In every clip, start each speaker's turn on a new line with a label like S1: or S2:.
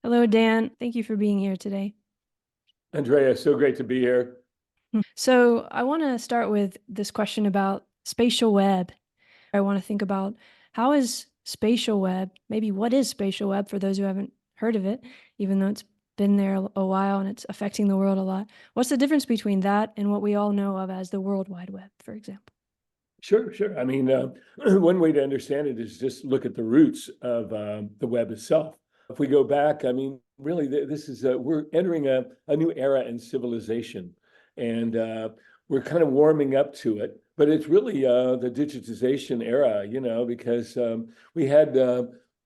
S1: Hello, Dan. Thank you for being here today.
S2: Andrea, so great to be here.
S1: So, I want to start with this question about spatial web. I want to think about how is spatial web, maybe what is spatial web for those who haven't heard of it, even though it's been there a while and it's affecting the world a lot. What's the difference between that and what we all know of as the World Wide Web, for example?
S2: Sure, sure. One way to understand it is just look at the roots of the web itself. If we go back, really, this is we're entering a new era in civilization, and we're kind of warming up to it. But it's really the digitization era, because we had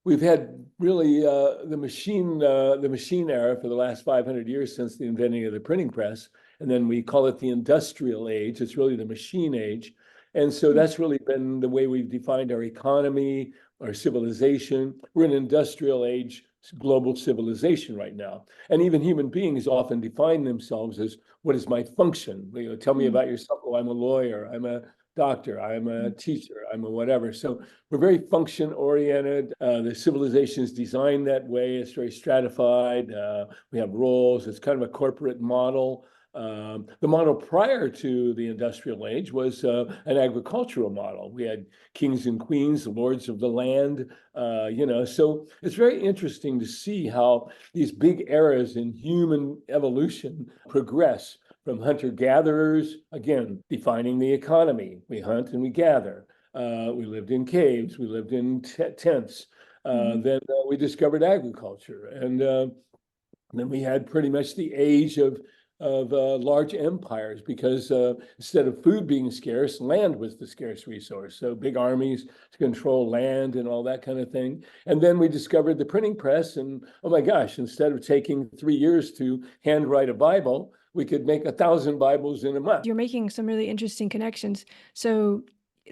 S2: we've had really the machine era for the last 500 years since the inventing of the printing press, and then we call it the industrial age. It's really the machine age. And so
S1: Mm.
S2: that's really been the way we've defined our economy, our civilization. We're an industrial age global civilization right now. And even human beings often define themselves as, what is my function? Tell me
S1: Mm.
S2: about yourself. Oh, I'm a lawyer, I'm a doctor, I'm a
S1: Mm.
S2: teacher, I'm a whatever. So we're very function oriented. The civilization is designed that way. It's very stratified. We have roles. It's kind of a corporate model. The model prior to the industrial age was an agricultural model. We had kings and queens, lords of the land, so it's very interesting to see how these big eras in human evolution progress from hunter-gatherers, again, defining the economy. We hunt and we gather. We lived in caves, we lived in tents.
S1: Mhm.
S2: Then we discovered agriculture, and then we had pretty much the age of large empires because instead of food being scarce, land was the scarce resource. So big armies to control land and all that kind of thing. And then we discovered the printing press, and oh my gosh, instead of taking 3 years to handwrite a Bible, we could make 1,000 Bibles in a month.
S1: You're making some really interesting connections. So,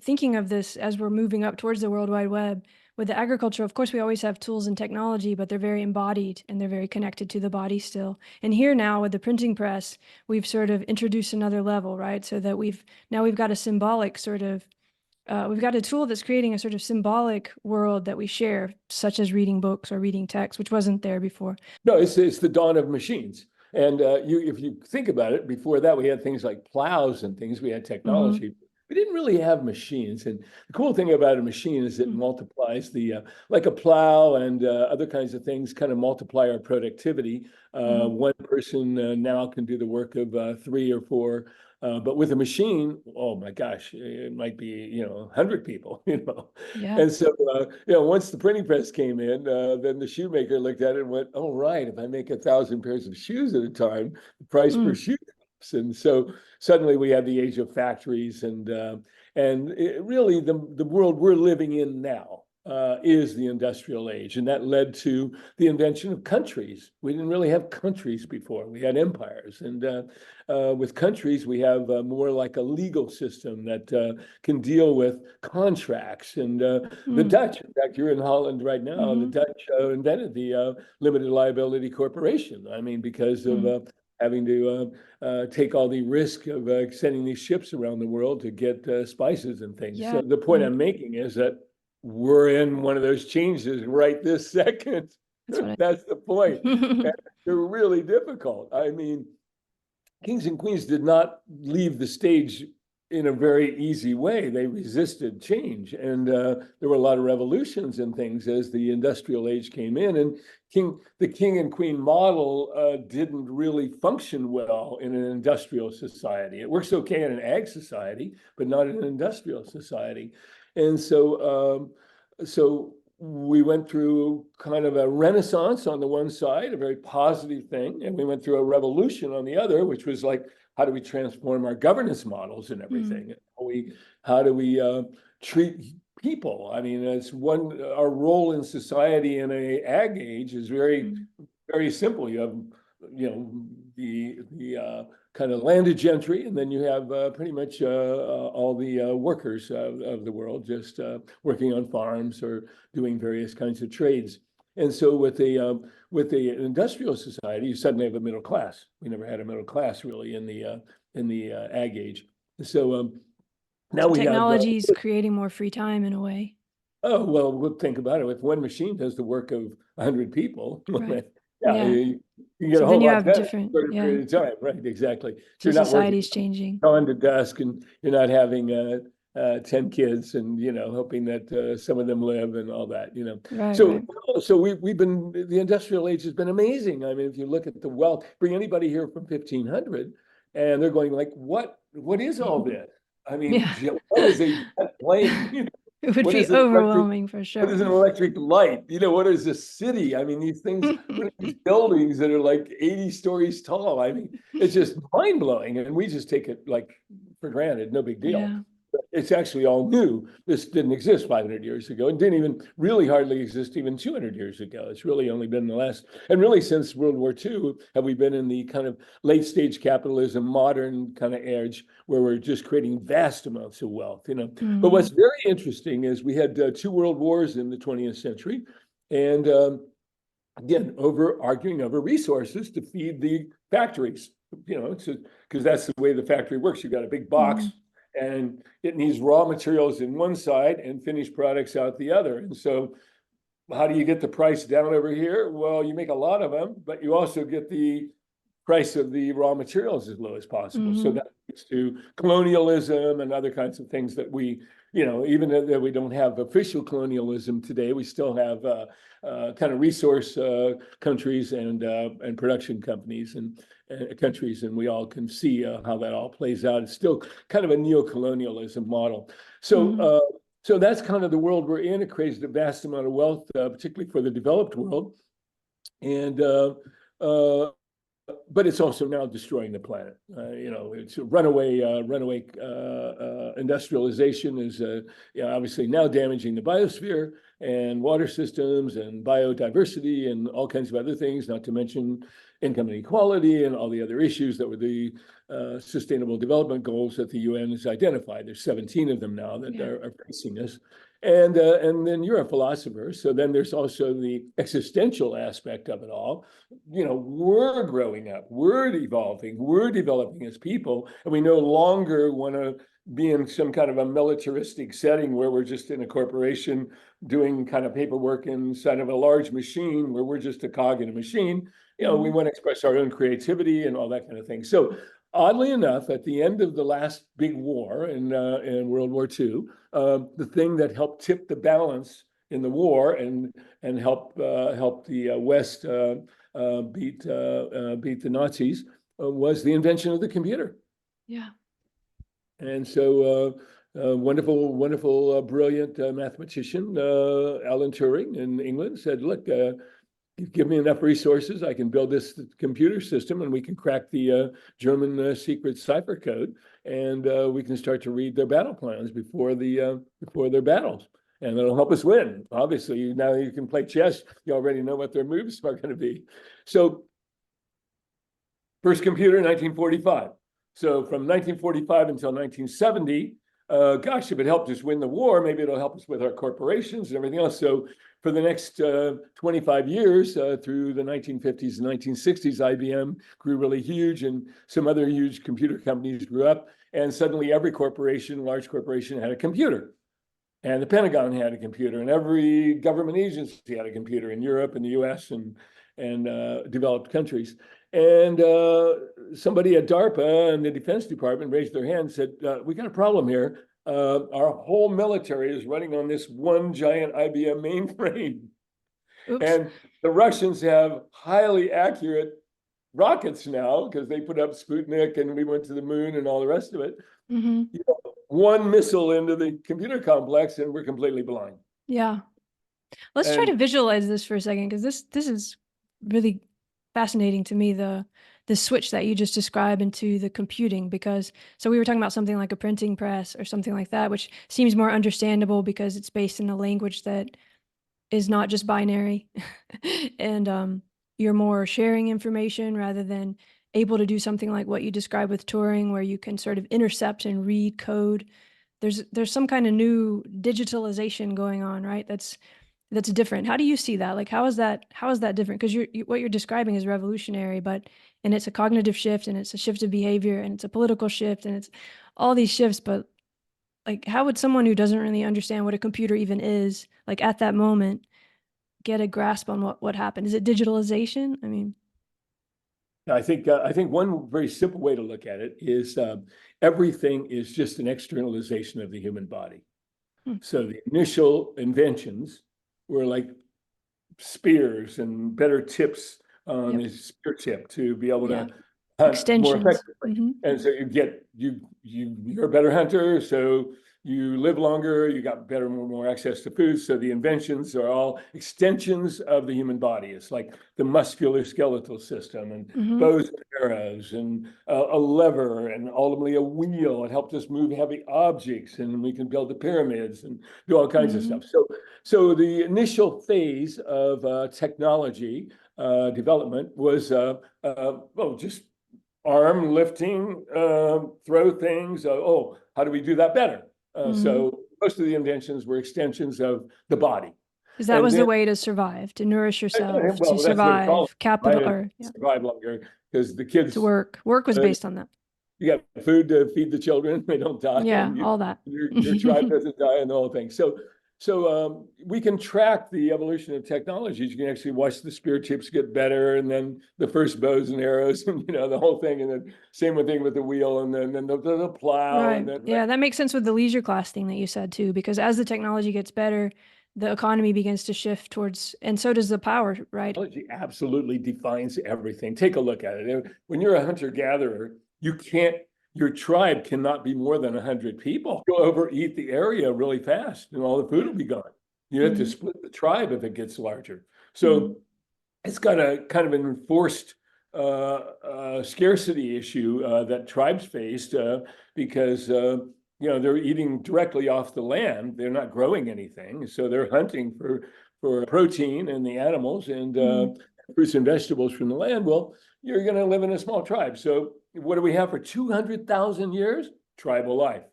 S1: thinking of this as we're moving up towards the World Wide Web, with the agriculture, of course, we always have tools and technology, but they're very embodied and they're very connected to the body still. And here now with the printing press, we've sort of introduced another level, right? So that we've got a symbolic sort of we've got a tool that's creating a sort of symbolic world that we share, such as reading books or reading text, which wasn't there before.
S2: No, it's the dawn of machines. And if you think about it, before that we had things like plows and things. We had
S1: Mm-hmm.
S2: technology. We didn't really have machines. And the cool thing about a machine is it multiplies like a plow and other kinds of things kind of multiply our productivity.
S1: Mm-hmm.
S2: One person now can do the work of three or four. But with a machine, oh my gosh, it might be, 100 people,
S1: Yeah.
S2: And so, once the printing press came in, then the shoemaker looked at it and went, "Oh, right, if I make 1,000 pairs of shoes at a time, the price per
S1: Mm.
S2: shoe drops." And so suddenly we had the age of factories, and really the world we're living in now is the industrial age, and that led to the invention of countries. We didn't really have countries before; we had empires, and with countries we have more like a legal system that can deal with contracts. And the
S1: Mm.
S2: Dutch, in fact, you're in Holland right now, the
S1: Mm-hmm.
S2: Dutch invented the limited liability corporation. I mean, because of
S1: Mm.
S2: having to take all the risk of sending these ships around the world to get spices and things.
S1: Yeah.
S2: So the point
S1: Mm.
S2: I'm making is that we're in one of those changes right this second.
S1: That's what
S2: That's the point.
S1: I.
S2: And they're really difficult. I mean, kings and queens did not leave the stage in a very easy way. They resisted change, and there were a lot of revolutions and things as the industrial age came in. And the king and queen model didn't really function well in an industrial society. It works okay in an ag society, but not in an industrial society. And so we went through kind of a renaissance on the one side, a very positive thing, and we went through a revolution on the other, which was like, how do we transform our governance models and
S1: Mm.
S2: everything? How do we treat people? I mean, our role in society in a ag age is very
S1: Mm.
S2: very simple. You have, the kind of landed gentry, and then you have pretty much all the workers of the world just working on farms or doing various kinds of trades. And so with the industrial society, you suddenly have a middle class. We never had a middle class really in the ag age. So now
S1: So
S2: we have
S1: technology is creating more free time in a way.
S2: oh, well, we'll think about it. If one machine does the work of 100 people,
S1: Right.
S2: Yeah,
S1: Yeah.
S2: you get
S1: So
S2: a
S1: then
S2: whole
S1: you
S2: lot
S1: have
S2: done in a
S1: different,
S2: shorter
S1: yeah.
S2: period of time, right? Exactly.
S1: So
S2: You're not working
S1: society's changing.
S2: on to dusk, and you're not having 10 kids and, hoping that some of them live and all that,
S1: Right,
S2: So,
S1: right.
S2: so we've been, the industrial age has been amazing. I mean, if you look at the wealth, bring anybody here from 1500 and they're going like, what is all this? I mean,
S1: Yeah.
S2: what is a jet plane?
S1: It would
S2: What
S1: be
S2: is an electric
S1: overwhelming for
S2: what
S1: sure.
S2: is an electric light? What is a city? I mean, these things, what are these buildings that are like 80 stories tall? I mean, it's just mind blowing. And we just take it like for granted, no big deal.
S1: Yeah.
S2: It's actually all new. This didn't exist 500 years ago. It didn't even really hardly exist even 200 years ago. It's really only been the last, and really since World War II, have we been in the kind of late stage capitalism, modern kind of age where we're just creating vast amounts of wealth. But what's
S1: Mhm.
S2: very interesting is we had two world wars in the 20th century. And again, arguing over resources to feed the factories, because that's the way the factory works. You've got a big box
S1: Mhm.
S2: and it needs raw materials in one side and finished products out the other. And so how do you get the price down over here? Well, you make a lot of them, but you also get the price of the raw materials as low as possible. So
S1: Mhm.
S2: that leads to colonialism and other kinds of things that even though we don't have official colonialism today, we still have kind of resource countries and production companies and countries, and we all can see how that all plays out. It's still kind of a neo-colonialism model. So.
S1: Mhm.
S2: So that's kind of the world we're in. It creates a vast amount of wealth, particularly for the developed world. And but it's also now destroying the planet. It's a runaway industrialization is obviously now damaging the biosphere and water systems and biodiversity and all kinds of other things, not to mention income inequality and all the other issues that were the Sustainable Development Goals that the UN has identified. There's 17 of them now that
S1: Yeah.
S2: are facing us. And then you're a philosopher, so then there's also the existential aspect of it all. We're growing up, we're evolving, we're developing as people, and we no longer want to be in some kind of a militaristic setting where we're just in a corporation doing kind of paperwork inside of a large machine where we're just a cog in a machine. We
S1: Mhm.
S2: want to express our own creativity and all that kind of thing. So oddly enough, at the end of the last big war in World War II, the thing that helped tip the balance in the war and help the West beat the Nazis was the invention of the computer.
S1: Yeah.
S2: And so wonderful, brilliant mathematician, Alan Turing in England said, look, give me enough resources, I can build this computer system and we can crack the German secret cipher code, and we can start to read their battle plans before their battles. And it'll help us win. Obviously, now you can play chess. You already know what their moves are going to be. So first computer, 1945. So from 1945 until 1970, gosh, if it helped us win the war, maybe it'll help us with our corporations and everything else. So for the next 25 years, through the 1950s and 1960s, IBM grew really huge, and some other huge computer companies grew up. And suddenly every large corporation had a computer. And the Pentagon had a computer, and every government agency had a computer in Europe and the US and developed countries. And somebody at DARPA and the Defense Department raised their hand and said, we got a problem here. Our whole military is running on this one giant IBM mainframe.
S1: Oops.
S2: And the Russians have highly accurate rockets now because they put up Sputnik and we went to the moon and all the rest of it.
S1: Mhm.
S2: One missile into the computer complex and we're completely blind.
S1: Yeah. Let's try to
S2: And
S1: visualize this for a second, because this is really fascinating to me, the switch that you just described into the computing. Because so we were talking about something like a printing press or something like that, which seems more understandable because it's based in a language that is not just binary. And you're more sharing information rather than able to do something like what you described with Turing, where you can sort of intercept and read code. There's some kind of new digitalization going on, right? That's different. How do you see that? Like, how is that different? Because what you're describing is revolutionary, and it's a cognitive shift, and it's a shift of behavior, and it's a political shift, and it's all these shifts. But like, how would someone who doesn't really understand what a computer even is, like at that moment, get a grasp on what happened. Is it digitalization? I mean,
S2: I think one very simple way to look at it is everything is just an externalization of the human body. So the initial inventions were like spears and better tips on the spear tip to be able to hunt more effectively. And so you're a better hunter, so you live longer, you got better, more access to food. So the inventions are all extensions of the human body. It's like the musculoskeletal system and bows and arrows and a lever and ultimately a wheel. It helped us move heavy objects, and we can build the pyramids and do all kinds of stuff. So the initial phase of technology development was just arm lifting, throw things. How do we do that better? So most of the inventions were extensions of the body.
S1: Because that was the way to survive, to nourish yourself, to survive, capital, or
S2: survive longer, because the kids
S1: to work. Work was based on that.
S2: You got food to feed the children; they don't die.
S1: Yeah, all that.
S2: Your tribe doesn't die, and the whole thing. So we can track the evolution of technologies. You can actually watch the spear tips get better, and then the first bows and arrows, and the whole thing, and then same thing with the wheel, and then the plow.
S1: Right.
S2: And then,
S1: yeah, that makes sense with the leisure class thing that you said too, because as the technology gets better, the economy begins to shift towards, and so does the power, right?
S2: Technology absolutely defines everything. Take a look at it. When you're a hunter-gatherer, your tribe cannot be more than 100 people. You'll overeat the area really fast, and all the food will be gone. You have to split the tribe if it gets larger. So it's got a kind of an enforced scarcity issue that tribes faced because they're eating directly off the land. They're not growing anything, so they're hunting for protein in the animals and fruits and vegetables from the land. Well, you're going to live in a small tribe. So what do we have for 200,000 years? Tribal life.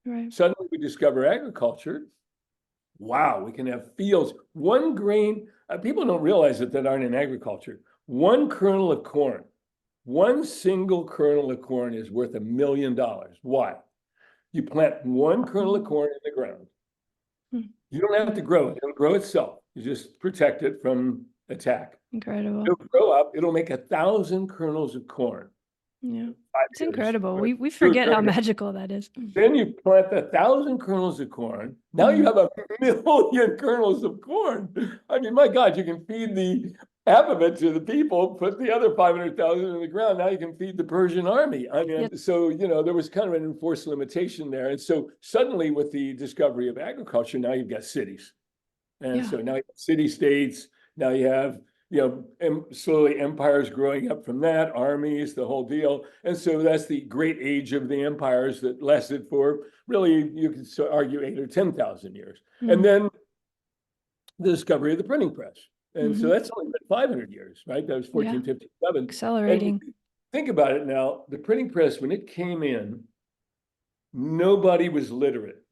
S1: Right.
S2: Suddenly we discover agriculture. Wow, we can have fields. One grain, people don't realize that aren't in agriculture. One kernel of corn, one single kernel of corn is worth $1 million. Why? You plant one kernel of corn in the ground. You don't have to grow it. It'll grow itself. You just protect it from attack.
S1: Incredible.
S2: It'll grow up. It'll make 1,000 kernels of corn.
S1: Yeah, it's incredible. We forget how magical that is.
S2: Then you plant 1,000 kernels of corn. Now you have 1 million kernels of corn. I mean, my God, you can feed half of it to the people, put the other 500,000 in the ground. Now you can feed the Persian army. I mean, so, there was kind of an enforced limitation there. And so suddenly with the discovery of agriculture, now you've got cities. And so now you have city-states. Now you have slowly empires growing up from that, armies, the whole deal. And so that's the great age of the empires that lasted for really, you could argue, 8 or 10,000 years. And then the discovery of the printing press. And so that's only been 500 years, right? That was 1457.
S1: Accelerating.
S2: And think about it now, the printing press, when it came in, nobody was literate.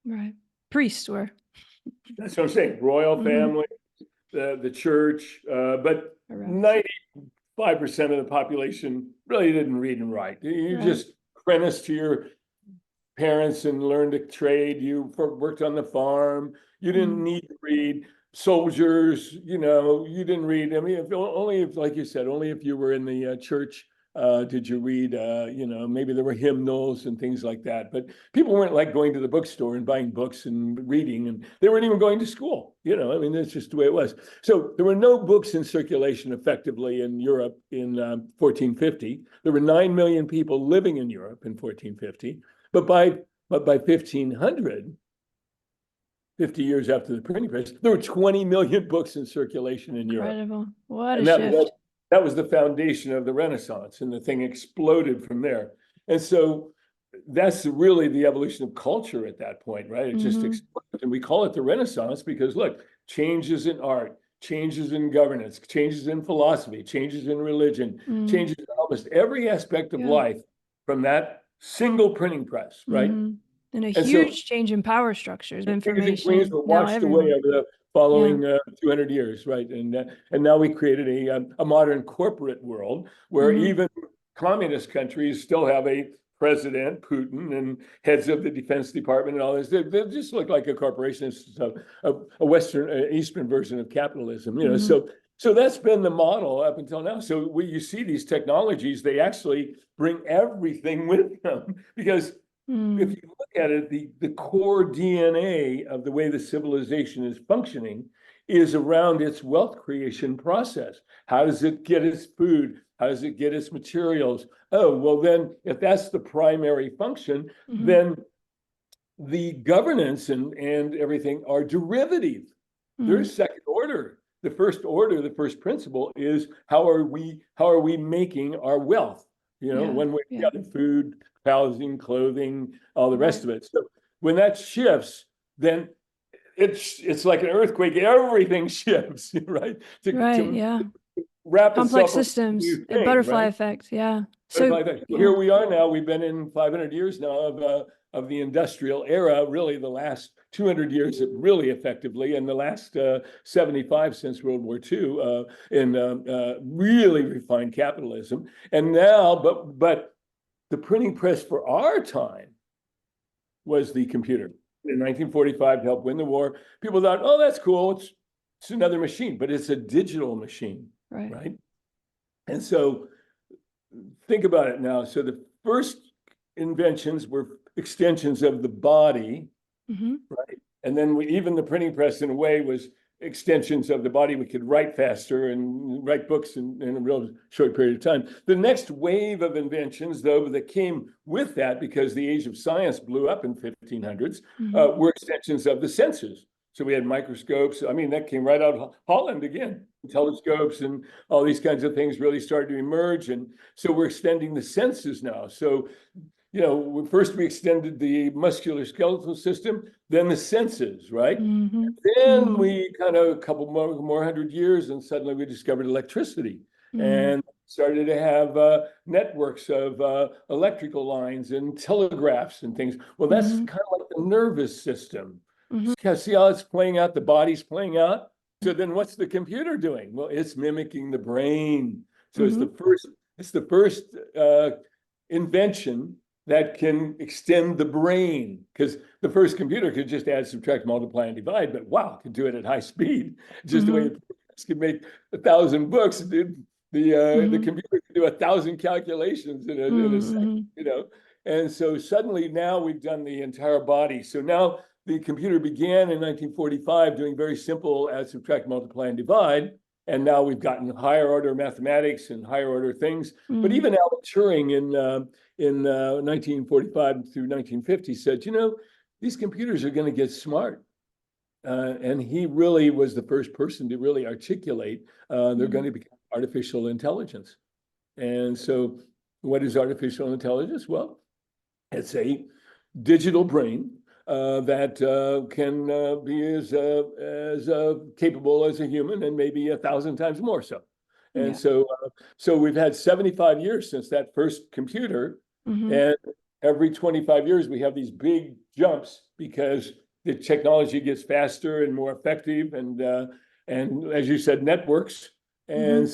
S1: Right. Priests were.
S2: That's what I'm saying. Royal family. The church, but 95% of the population really didn't read and write. You just apprenticed to your parents and learned a trade. You worked on the farm. You didn't need to read. Soldiers, you didn't read. I mean, like you said, only if you were in the church did you read. Maybe there were hymnals and things like that. But people weren't like going to the bookstore and buying books and reading, and they weren't even going to school. I mean, that's just the way it was. So there were no books in circulation effectively in Europe in 1450. There were 9 million people living in Europe in 1450. But by 1500, 50 years after the printing press, there were 20 million books in circulation in Europe.
S1: Incredible. What a shift.
S2: That was the foundation of the Renaissance, and the thing exploded from there. And so that's really the evolution of culture at that point, right? It just exploded. And we call it the Renaissance because, look, changes in art, changes in governance, changes in philosophy, changes in religion, changes in almost every aspect of life from that single printing press, right?
S1: And a huge change in power structures, information.
S2: Kings and queens were washed away over the following 200 years, right? And now we created a modern corporate world where even communist countries still have a President Putin and heads of the Defense Department and all this. They just look like a corporation. It's a Western, Eastern version of capitalism, you know. So that's been the model up until now. So when you see these technologies, they actually bring everything with them because if you look at it, the core DNA of the way the civilization is functioning is around its wealth creation process. How does it get its food? How does it get its materials? Oh, well, then if that's the primary function, then the governance and everything are derivative. They're second order. The first order, the first principle is how are we making our wealth? You know, one way or the other, food, housing, clothing, all the rest of it. So when that shifts, then it's like an earthquake. Everything shifts, right? To wrap
S1: Complex
S2: itself
S1: systems,
S2: new
S1: a
S2: thing,
S1: butterfly
S2: right?
S1: effect. Yeah.
S2: So here we are now. We've been in 500 years now of the industrial era. Really, the last 200 years, really effectively, and the last 75 since World War II, in really refined capitalism. And now, but the printing press for our time was the computer. In 1945, to help win the war, people thought, "Oh, that's cool. It's another machine," but it's a digital machine, right? And so think about it now. So the first inventions were extensions of the body, right? And then even the printing press, in a way, was extensions of the body. We could write faster and write books in a real short period of time. The next wave of inventions, though, that came with that, because the age of science blew up in 1500s, were extensions of the senses. So we had microscopes. I mean, that came right out of Holland again. Telescopes and all these kinds of things really started to emerge. And so we're extending the senses now. So, you know, first we extended the musculoskeletal system, then the senses, right? Then we kind of a couple more hundred years, and suddenly we discovered electricity and started to have networks of electrical lines and telegraphs and things. Well, that's kind of like the nervous system. See how it's playing out, the body's playing out. So then what's the computer doing? Well, it's mimicking the brain. So it's the first invention that can extend the brain, because the first computer could just add, subtract, multiply, and divide, but wow, it could do it at high speed. Just the way it could make 1,000 books. The computer could do 1,000 calculations in a second, you know? And so suddenly now we've done the entire body. So now the computer began in 1945 doing very simple add, subtract, multiply, and divide. And now we've gotten higher order mathematics and higher order things. But even Alan Turing in 1945 through 1950 said, you know, these computers are going to get smart. And he really was the first person to really articulate they're going to become artificial intelligence. And so what is artificial intelligence? Well, it's a digital brain that can be as capable as a human, and maybe 1,000 times more so. And so we've had 75 years since that first computer, and every 25 years we have these big jumps because the technology gets faster and more effective, and as you said, networks. And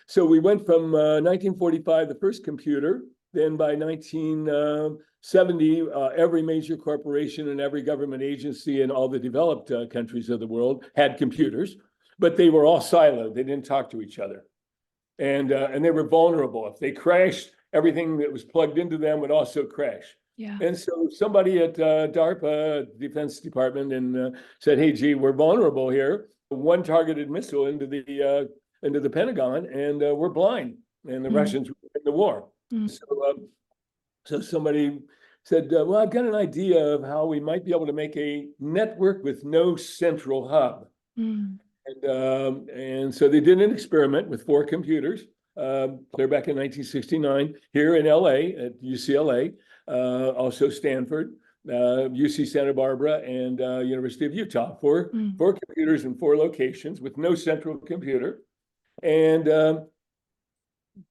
S2: so we went from 1945, the first computer. Then by 1970, every major corporation and every government agency in all the developed countries of the world had computers, but they were all siloed. They didn't talk to each other. And they were vulnerable. If they crashed, everything that was plugged into them would also crash. And so somebody at DARPA, Defense Department, and said, hey, gee, we're vulnerable here. One targeted missile into the Pentagon, and we're blind. And the Russians were in the war. So somebody said, well, I've got an idea of how we might be able to make a network with no central hub. And so they did an experiment with 4 computers, clear back in 1969, here in LA at UCLA, also Stanford, UC Santa Barbara, and University of Utah. Four computers in 4 locations with no central computer. And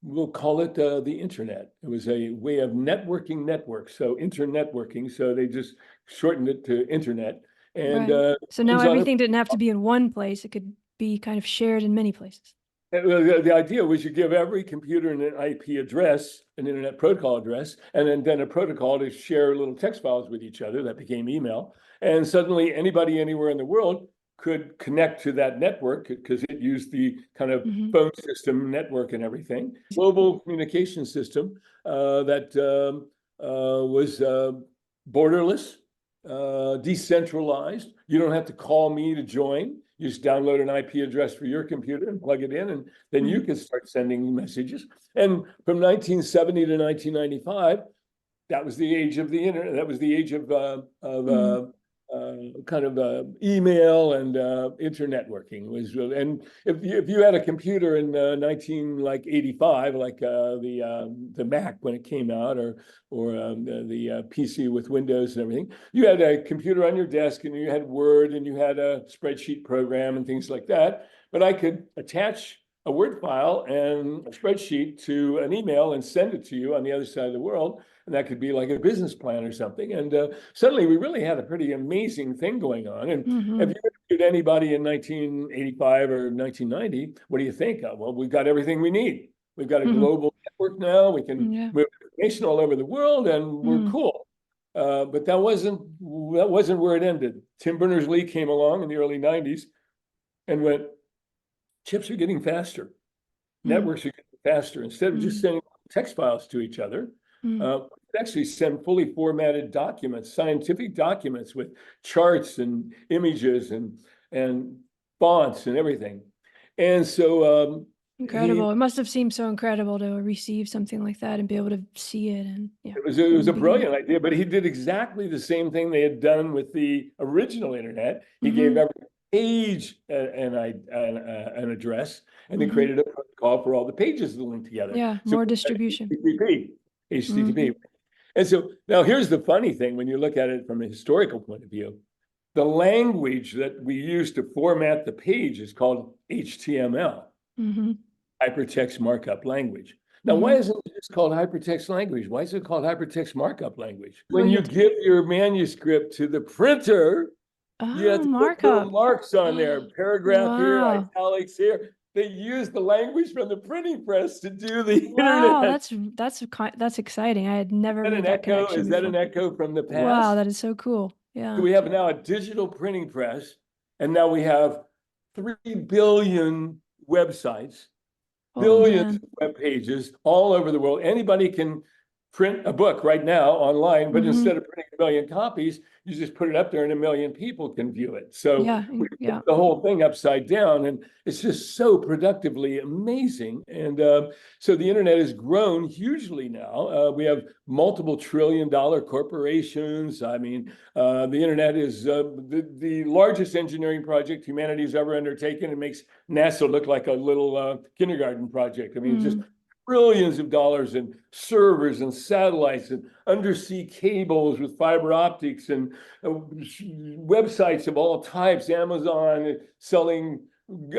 S2: we'll call it the internet. It was a way of networking networks, so internetworking. So they just shortened it to internet. And
S1: so now everything didn't have to be in one place; it could be kind of shared in many places.
S2: The idea was you give every computer an IP address, an internet protocol address, and then a protocol to share little text files with each other. That became email. And suddenly anybody anywhere in the world could connect to that network because it used the kind of
S1: Hmm.
S2: phone system network and everything. Global communication system that was borderless, decentralized. You don't have to call me to join. You just download an IP address for your computer and plug it in, and then you can start sending messages. And from 1970 to 1995, that was the age of the internet. That was the age of kind of email and internetworking was. And if you had a computer in 1985, like the Mac when it came out, or the PC with Windows and everything, you had a computer on your desk and you had Word and you had a spreadsheet program and things like that. But I could attach a Word file and a spreadsheet to an email and send it to you on the other side of the world. And that could be like a business plan or something. And suddenly we really had a pretty amazing thing going on. And if you interviewed anybody in 1985 or 1990, what do you think? Well, we've got everything we need. We've got a global network now. We can move information all over the world, and we're cool. But that wasn't where it ended. Tim Berners-Lee came along in the early 90s and went, chips are getting faster. Networks are getting faster. Instead of just sending text files to each other, actually send fully formatted documents, scientific documents with charts and images and fonts and everything. And so
S1: incredible. It must have seemed so incredible to receive something like that and be able to see it. And yeah,
S2: it was a brilliant idea, but he did exactly the same thing they had done with the original internet. He gave every page an address, and they created a protocol for all the pages to link together.
S1: Yeah,
S2: So
S1: more distribution.
S2: HTTP. And so now here's the funny thing when you look at it from a historical point of view. The language that we use to format the page is called HTML, hypertext markup language. Now, why isn't it just called hypertext language? Why is it called hypertext markup language? When you give your manuscript to the printer, you have to put little marks on there, paragraph here, italics here. They use the language from the printing press to do the internet.
S1: That's exciting. I had never made that connection.
S2: Is that an echo from the past?
S1: Wow, that is so cool. Yeah.
S2: So we have now a digital printing press, and now we have 3 billion websites, billions of web pages all over the world. Anybody can print a book right now online, but instead of printing 1 million copies, you just put it up there and 1 million people can view it. So we put the whole thing upside down, and it's just so productively amazing. And so the internet has grown hugely now. We have multiple trillion-dollar corporations. I mean, the internet is the largest engineering project humanity has ever undertaken. It makes NASA look like a little kindergarten project. I mean, just trillions of dollars in servers and satellites and undersea cables with fiber optics and websites of all types, Amazon selling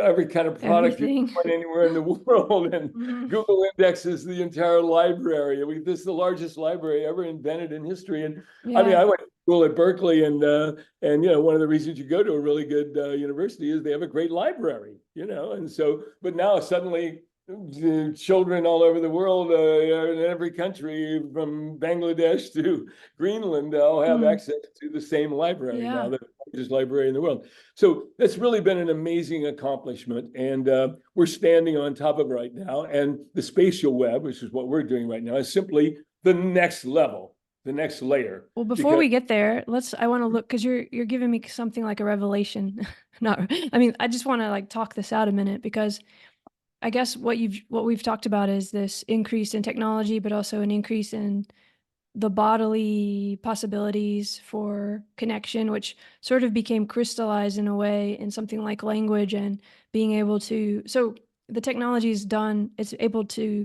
S2: every kind of product you can find anywhere in the world, and Google indexes the entire library. This is the largest library ever invented in history. And I mean, I went to school at Berkeley, and one of the reasons you go to a really good university is they have a great library, and so, but now suddenly the children all over the world, in every country from Bangladesh to Greenland, all have access to the same library now, the largest library in the world. So that's really been an amazing accomplishment, and we're standing on top of it right now. And the spatial web, which is what we're doing right now, is simply the next level, the next layer.
S1: Well, before we get there, I want to look, because you're giving me something like a revelation. I just want to like talk this out a minute, because I guess what we've talked about is this increase in technology, but also an increase in the bodily possibilities for connection, which sort of became crystallized in a way in something like language and being able to. So the technology is done. It's able to.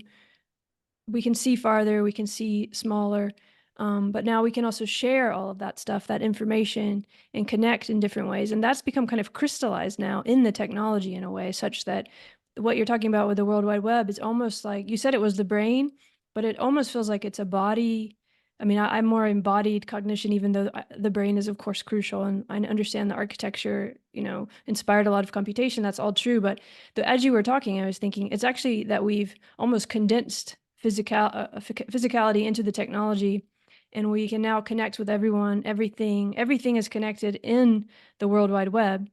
S1: We can see farther. We can see smaller. But now we can also share all of that stuff, that information, and connect in different ways. And that's become kind of crystallized now in the technology in a way, such that what you're talking about with the World Wide Web is almost like, you said it was the brain, but it almost feels like it's a body I mean, I'm more embodied cognition, even though the brain is, of course, crucial. And I understand the architecture, inspired a lot of computation. That's all true. But as you were talking, I was thinking it's actually that we've almost condensed physicality into the technology. And we can now connect with everyone, everything. Everything is connected in the World Wide Web.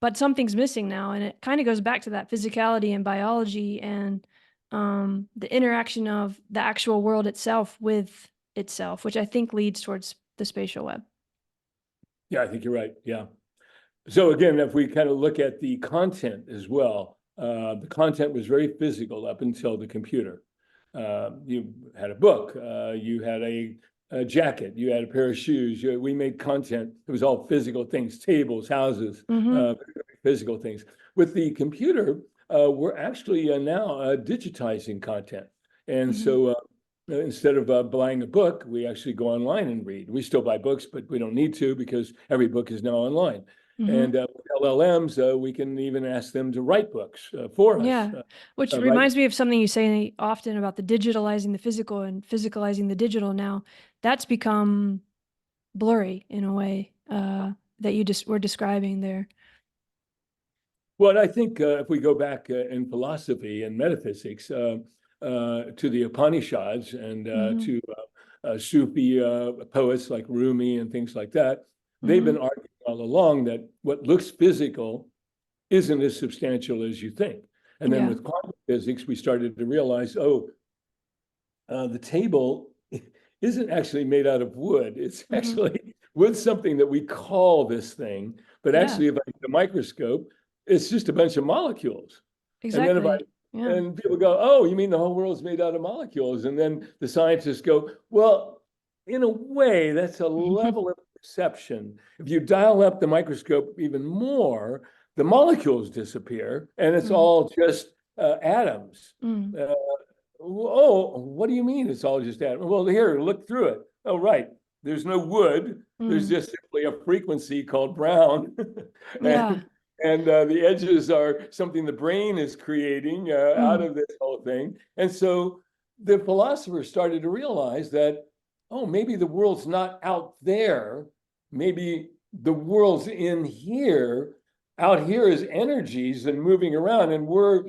S1: But something's missing now. And it kind of goes back to that physicality and biology and the interaction of the actual world itself with itself, which I think leads towards the spatial web.
S2: Yeah, I think you're right. Yeah. So again, if we kind of look at the content as well, the content was very physical up until the computer. You had a book, you had a jacket, you had a pair of shoes. We made content. It was all physical things, tables, houses, physical things. With the computer, we're actually now digitizing content. And so instead of buying a book, we actually go online and read. We still buy books, but we don't need to because every book is now online. And with LLMs, we can even ask them to write books for us.
S1: Yeah, which reminds me of something you say often about the digitalizing the physical and physicalizing the digital now. That's become blurry in a way that you just were describing there.
S2: Well, I think if we go back in philosophy and metaphysics to the Upanishads and to Sufi poets like Rumi and things like that, they've been arguing all along that what looks physical isn't as substantial as you think. And then with quantum physics, we started to realize, the table isn't actually made out of wood. It's actually wood, something that we call this thing. But actually, if I use a microscope, it's just a bunch of molecules.
S1: Exactly.
S2: And then and people go, oh, you mean the whole world's made out of molecules? And then the scientists go, well, in a way, that's a level of perception. If you dial up the microscope even more, the molecules disappear, and it's all just atoms. Oh, what do you mean it's all just atoms? Well, here, look through it. Oh, right. There's no wood. There's just simply a frequency called brown. And the edges are something the brain is creating out of this whole thing. And so the philosophers started to realize that, oh, maybe the world's not out there. Maybe the world's in here. Out here is energies and moving around, and we're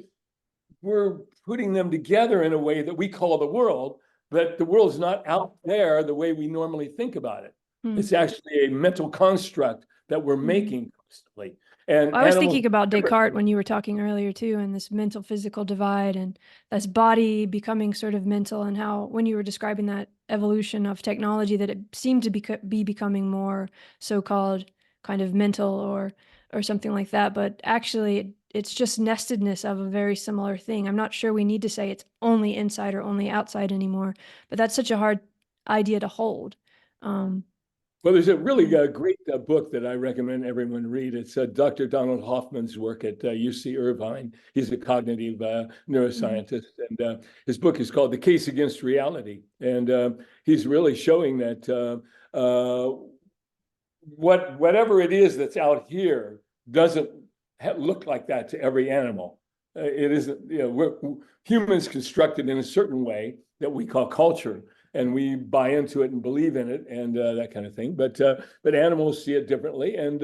S2: putting them together in a way that we call the world, but the world's not out there the way we normally think about it. It's actually a mental construct that we're making constantly. And
S1: I was thinking about Descartes when you were talking earlier too, and this mental physical divide and this body becoming sort of mental, and how when you were describing that evolution of technology, that it seemed to be becoming more so-called kind of mental or something like that. But actually, it's just nestedness of a very similar thing. I'm not sure we need to say it's only inside or only outside anymore, but that's such a hard idea to hold.
S2: Well, there's a really great book that I recommend everyone read. It's Dr. Donald Hoffman's work at UC Irvine. He's a cognitive neuroscientist, and his book is called The Case Against Reality. And he's really showing that whatever it is that's out here doesn't look like that to every animal. It isn't, we're humans constructed in a certain way that we call culture, and we buy into it and believe in it and that kind of thing. But animals see it differently. And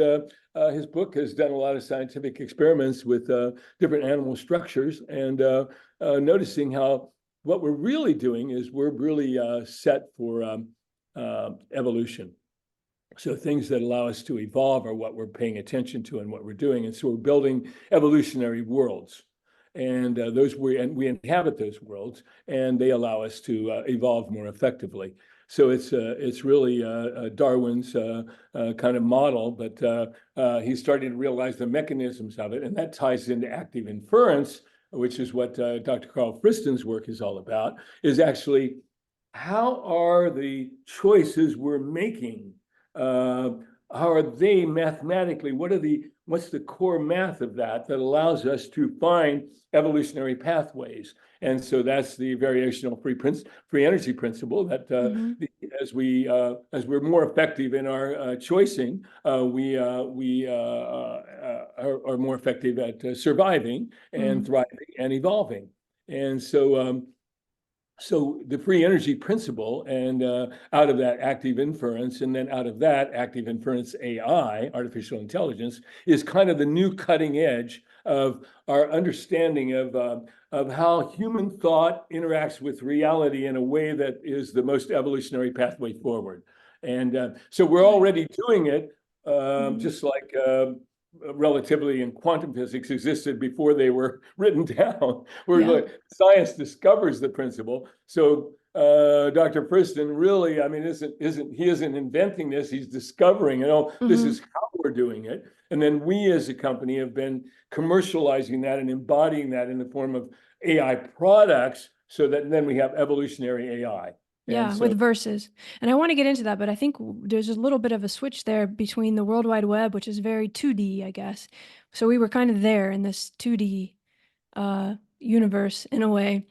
S2: his book has done a lot of scientific experiments with different animal structures, and noticing how what we're really doing is we're really set for evolution. So things that allow us to evolve are what we're paying attention to and what we're doing. And so we're building evolutionary worlds. And we inhabit those worlds, and they allow us to evolve more effectively. So it's really Darwin's kind of model, but he's starting to realize the mechanisms of it, and that ties into active inference, which is what Dr. Carl Friston's work is all about. Is actually how are the choices we're making? How are they mathematically? What's the core math of that allows us to find evolutionary pathways? And so that's the variational free energy principle that as we're more effective in our choicing, we are more effective at surviving and thriving and evolving. And so So the free energy principle, and out of that active inference, and then out of that active inference AI, artificial intelligence, is kind of the new cutting edge of our understanding of how human thought interacts with reality in a way that is the most evolutionary pathway forward. And so we're already doing it, just like relativity and quantum physics existed before they were written down. Like, science discovers the principle. So Dr. Friston really, I mean, isn't inventing this, he's discovering, this is how we're doing it. And then we as a company have been commercializing that and embodying that in the form of AI products, so that then we have evolutionary AI.
S1: Yeah, with verses. And I want to get into that, but I think there's a little bit of a switch there between the World Wide Web, which is very 2D, I guess. So we were kind of there in this 2D universe in a way.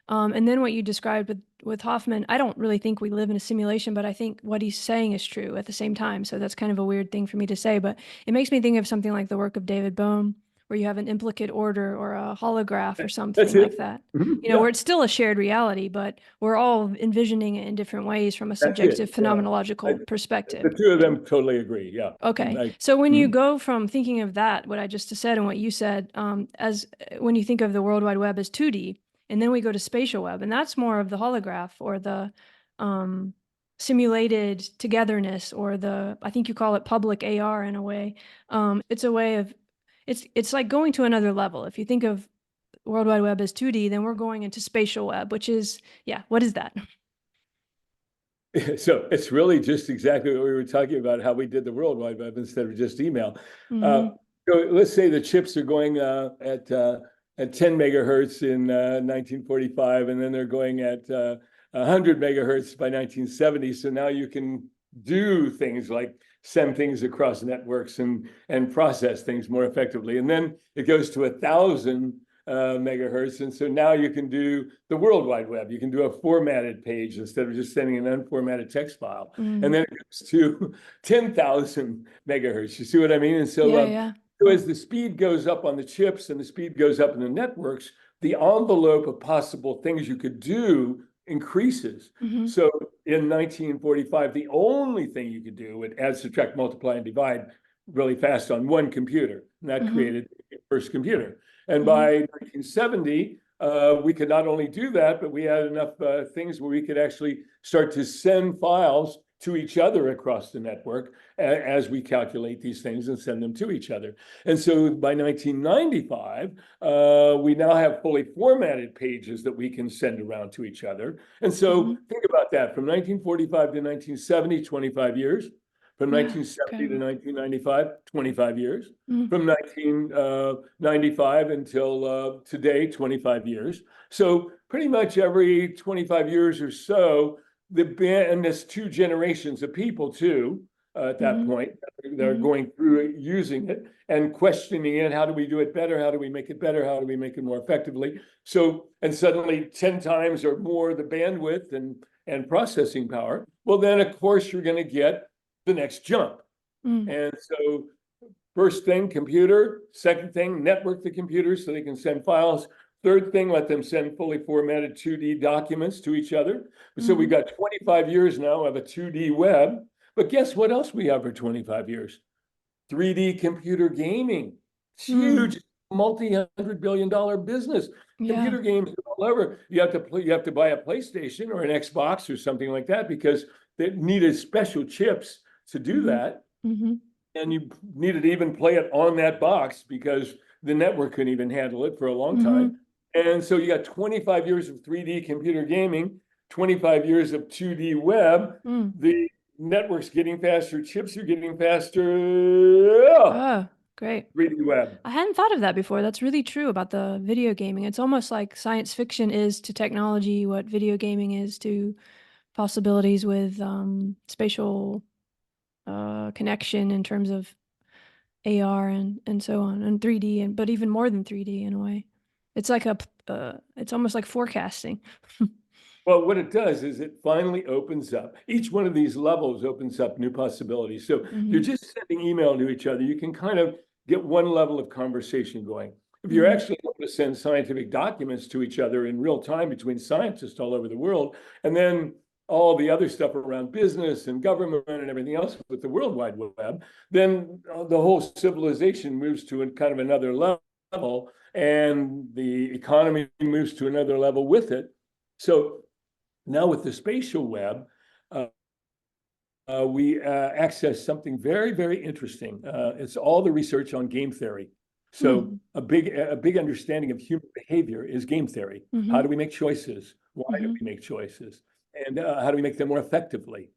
S1: And then what you described with Hoffman, I don't really think we live in a simulation, but I think what he's saying is true at the same time. So that's kind of a weird thing for me to say, but it makes me think of something like the work of David Bohm, where you have an implicate order or a holograph or something like that. Where it's still a shared reality, but we're all envisioning it in different ways from a subjective phenomenological perspective.
S2: The two of them totally agree. Yeah.
S1: Okay. So when you go from thinking of that, what I just said and what you said, as when you think of the World Wide Web as 2D, and then we go to spatial web, and that's more of the holograph or the simulated togetherness, or I think you call it public AR in a way. It's a way of, it's like going to another level. If you think of World Wide Web as 2D, then we're going into spatial web, which is, what is that?
S2: So it's really just exactly what we were talking about, how we did the World Wide Web instead of just email. So let's say the chips are going at 10 megahertz in 1945, and then they're going at 100 megahertz by 1970. So now you can do things like send things across networks and process things more effectively. And then it goes to 1,000 megahertz. And so now you can do the World Wide Web. You can do a formatted page instead of just sending an unformatted text file. And then it goes to 10,000 megahertz. You see what I mean? And so, so as the speed goes up on the chips and the speed goes up in the networks, the envelope of possible things you could do increases. So in 1945, the only thing you could do would add, subtract, multiply, and divide really fast on one computer. And that created the first computer. And by 1970, we could not only do that, but we had enough things where we could actually start to send files to each other across the network as we calculate these things and send them to each other. And so by 1995, we now have fully formatted pages that we can send around to each other. And so think about that, from 1945 to 1970, 25 years. From 1970 to 1995, 25 years. From 1995 until today, 25 years. So pretty much every 25 years or so, and there's two generations of people too, at that point, that are going through it, using it and questioning it. How do we do it better? How do we make it better? How do we make it more effectively? So, and suddenly 10 times or more the bandwidth and processing power. Well, then of course you're going to get the next jump. And so first thing, computer. Second thing, network the computers so they can send files. Third thing, let them send fully formatted 2D documents to each other. So we've got 25 years now of a 2D web. But guess what else we have for 25 years? 3D computer gaming. It's huge, multi-hundred-billion-dollar business. Computer games all over. You have to buy a PlayStation or an Xbox or something like that, because they needed special chips to do that. And you needed to even play it on that box because the network couldn't even handle it for a long time. And so you got 25 years of 3D computer gaming, 25 years of 2D web. The network's getting faster, chips are getting faster.
S1: Oh, great.
S2: 3D web.
S1: I hadn't thought of that before. That's really true about the video gaming. It's almost like science fiction is to technology what video gaming is to possibilities with spatial connection in terms of AR and so on, and 3D, but even more than 3D in a way. It's like it's almost like forecasting.
S2: Well, what it does is it finally opens up. Each one of these levels opens up new possibilities. So you're just sending email to each other. You can kind of get one level of conversation going. If you're actually able to send scientific documents to each other in real time between scientists all over the world, and then all the other stuff around business and government and everything else with the World Wide Web, then the whole civilization moves to a kind of another level, and the economy moves to another level with it. So now with the spatial web, we access something very, very interesting. It's all the research on game theory. So a big understanding of human behavior is game theory. How do we make choices? Why do we make choices? And how do we make them more effectively?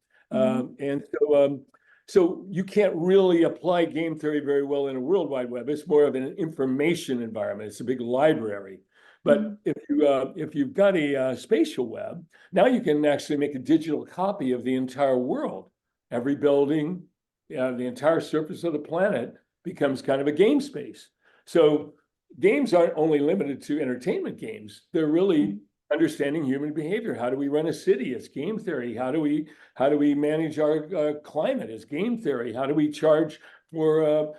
S2: So you can't really apply game theory very well in a World Wide Web. It's more of an information environment. It's a big library. But if you've got a spatial web, now you can actually make a digital copy of the entire world. Every building, the entire surface of the planet becomes kind of a game space. So games aren't only limited to entertainment games. They're really understanding human behavior. How do we run a city? It's game theory. How do we manage our climate? It's game theory. How do we charge for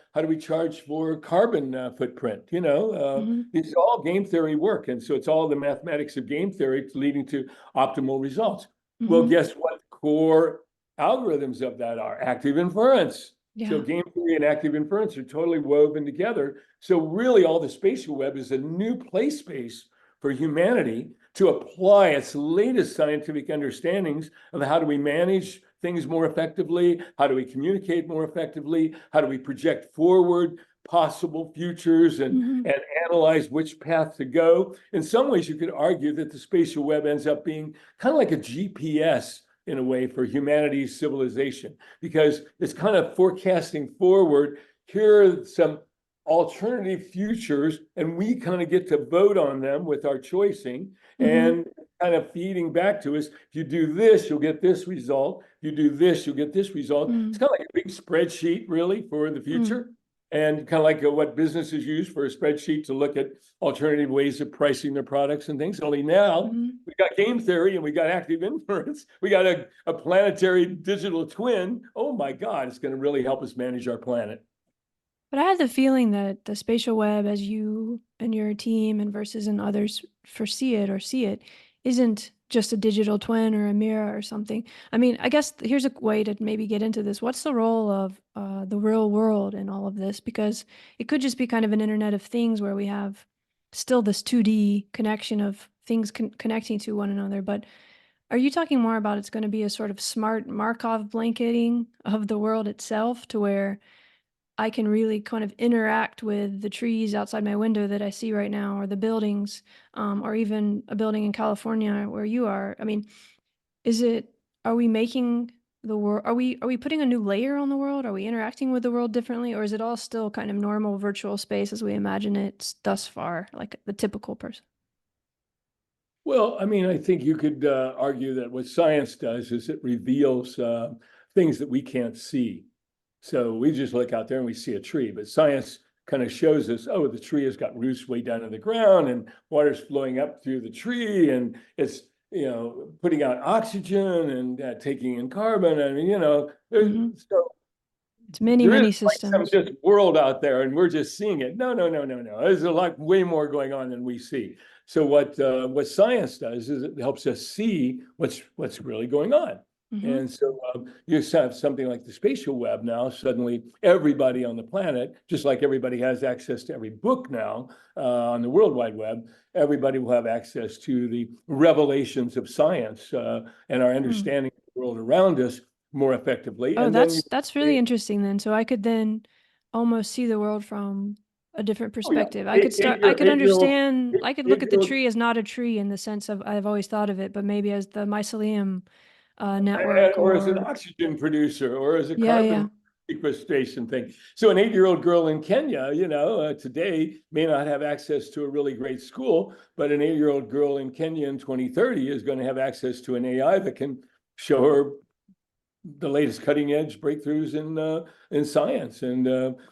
S2: carbon footprint? It's all game theory work. And so it's all the mathematics of game theory leading to optimal results. Well, guess what? Core algorithms of that are active inference. So game theory and active inference are totally woven together. So really all the spatial web is a new play space for humanity to apply its latest scientific understandings of how do we manage things more effectively, how do we communicate more effectively, how do we project forward possible futures and analyze which path to go. In some ways, you could argue that the spatial web ends up being kind of like a GPS in a way for humanity's civilization, because it's kind of forecasting forward. Here are some alternative futures, and we kind of get to vote on them with our choicing and kind of feeding back to us. If you do this, you'll get this result. If you do this, you'll get this result. It's kind of like a big spreadsheet, really, for the future. And kind of like what businesses use for a spreadsheet to look at alternative ways of pricing their products and things. Only now we got game theory and we got active inference. We got a planetary digital twin. Oh my God, it's going to really help us manage our planet.
S1: But I had the feeling that the spatial web, as you and your team and Versus and others foresee it or see it, isn't just a digital twin or a mirror or something. I mean, I guess here's a way to maybe get into this. What's the role of the real world in all of this? Because it could just be kind of an Internet of Things where we have still this 2D connection of things connecting to one another. But are you talking more about it's going to be a sort of smart Markov blanketing of the world itself, to where I can really kind of interact with the trees outside my window that I see right now, or the buildings, or even a building in California where you are? I mean, are we making the world, are we putting a new layer on the world? Are we interacting with the world differently? Or is it all still kind of normal virtual space as we imagine it thus far, like the typical person?
S2: Well, I mean, I think you could argue that what science does is it reveals things that we can't see. So we just look out there and we see a tree, but science kind of shows us, oh, the tree has got roots way down in the ground and water's flowing up through the tree, and it's, putting out oxygen and taking in carbon. I mean, so
S1: It's many,
S2: there is
S1: many
S2: like some
S1: systems.
S2: just world out there and we're just seeing it. No. There's a lot way more going on than we see. So what science does is it helps us see what's really going on. And so you have something like the spatial web now. Suddenly, everybody on the planet, just like everybody has access to every book now on the World Wide Web, everybody will have access to the revelations of science and our understanding of the world around us more effectively.
S1: Oh,
S2: And then
S1: that's really interesting then. So I could then almost see the world from a different
S2: oh yeah,
S1: perspective. I could
S2: eight-year-old,
S1: understand, I could look at the
S2: eight-year-old,
S1: tree as not a tree in the sense of I've always thought of it, but maybe as the mycelium network,
S2: or as an
S1: or
S2: oxygen producer, or as a
S1: yeah.
S2: carbon sequestration thing. So an 8-year-old girl in Kenya, today may not have access to a really great school, but an 8-year-old girl in Kenya in 2030 is going to have access to an AI that can show her the latest cutting edge breakthroughs in science, and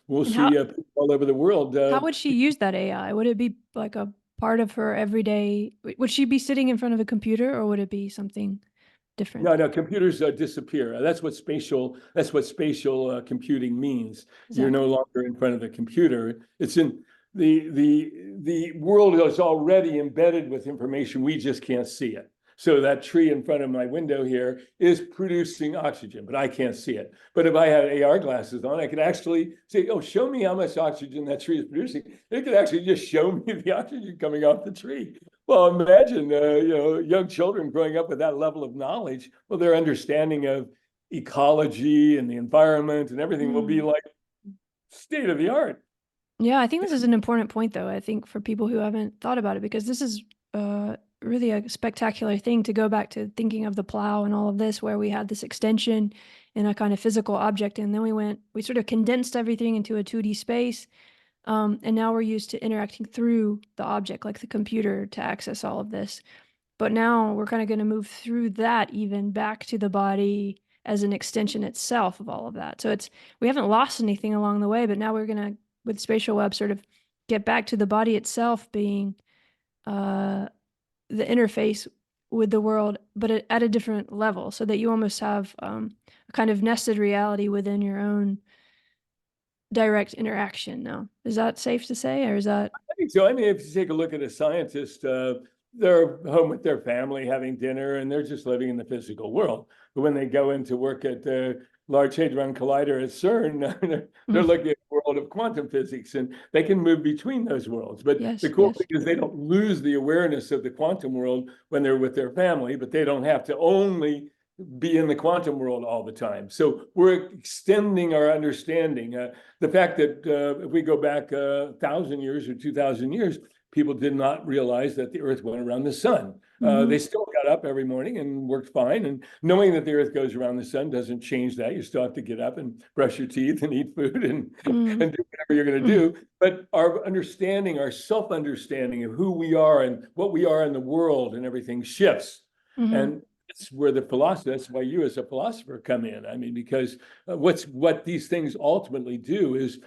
S2: we'll
S1: And
S2: see people all over the world.
S1: how would she use that AI? Would it be like a part of her everyday? Would she be sitting in front of a computer, or would it be something different?
S2: No, computers disappear. That's what spatial computing means. You're no
S1: Exactly.
S2: longer in front of the computer. It's in the world is already embedded with information. We just can't see it. So that tree in front of my window here is producing oxygen, but I can't see it. But if I had AR glasses on, I could actually say, oh, show me how much oxygen that tree is producing. It could actually just show me the oxygen coming off the tree. Well, imagine, young children growing up with that level of knowledge. Well, their understanding of ecology and the environment and everything will be like state of the art.
S1: Yeah, I think this is an important point, though, I think for people who haven't thought about it, because this is really a spectacular thing to go back to thinking of the plow and all of this, where we had this extension in a kind of physical object, and then we sort of condensed everything into a 2D space, and now we're used to interacting through the object, like the computer, to access all of this. But now we're kind of going to move through that even back to the body as an extension itself of all of that. So we haven't lost anything along the way, but now we're going to, with spatial web, sort of get back to the body itself being the interface with the world, but at a different level, so that you almost have a kind of nested reality within your own direct interaction now. Is that safe to say, or is that?
S2: I think so. I mean, if you take a look at a scientist, they're home with their family having dinner and they're just living in the physical world. But when they go into work at the Large Hadron Collider at CERN, they're looking at the world of quantum physics, and they can move between those worlds. But
S1: Yes,
S2: the cool
S1: yes.
S2: thing is they don't lose the awareness of the quantum world when they're with their family, but they don't have to only be in the quantum world all the time. So we're extending our understanding. The fact that if we go back 1,000 years or 2,000 years, people did not realize that the Earth went around the sun. They still got up every morning and worked fine. And knowing that the Earth goes around the sun doesn't change that. You still have to get up and brush your teeth and eat food and do whatever you're going to do. But our understanding, our self-understanding of who we are and what we are in the world and everything shifts. And that's where that's why you as a philosopher come in. I mean, because what these things ultimately do is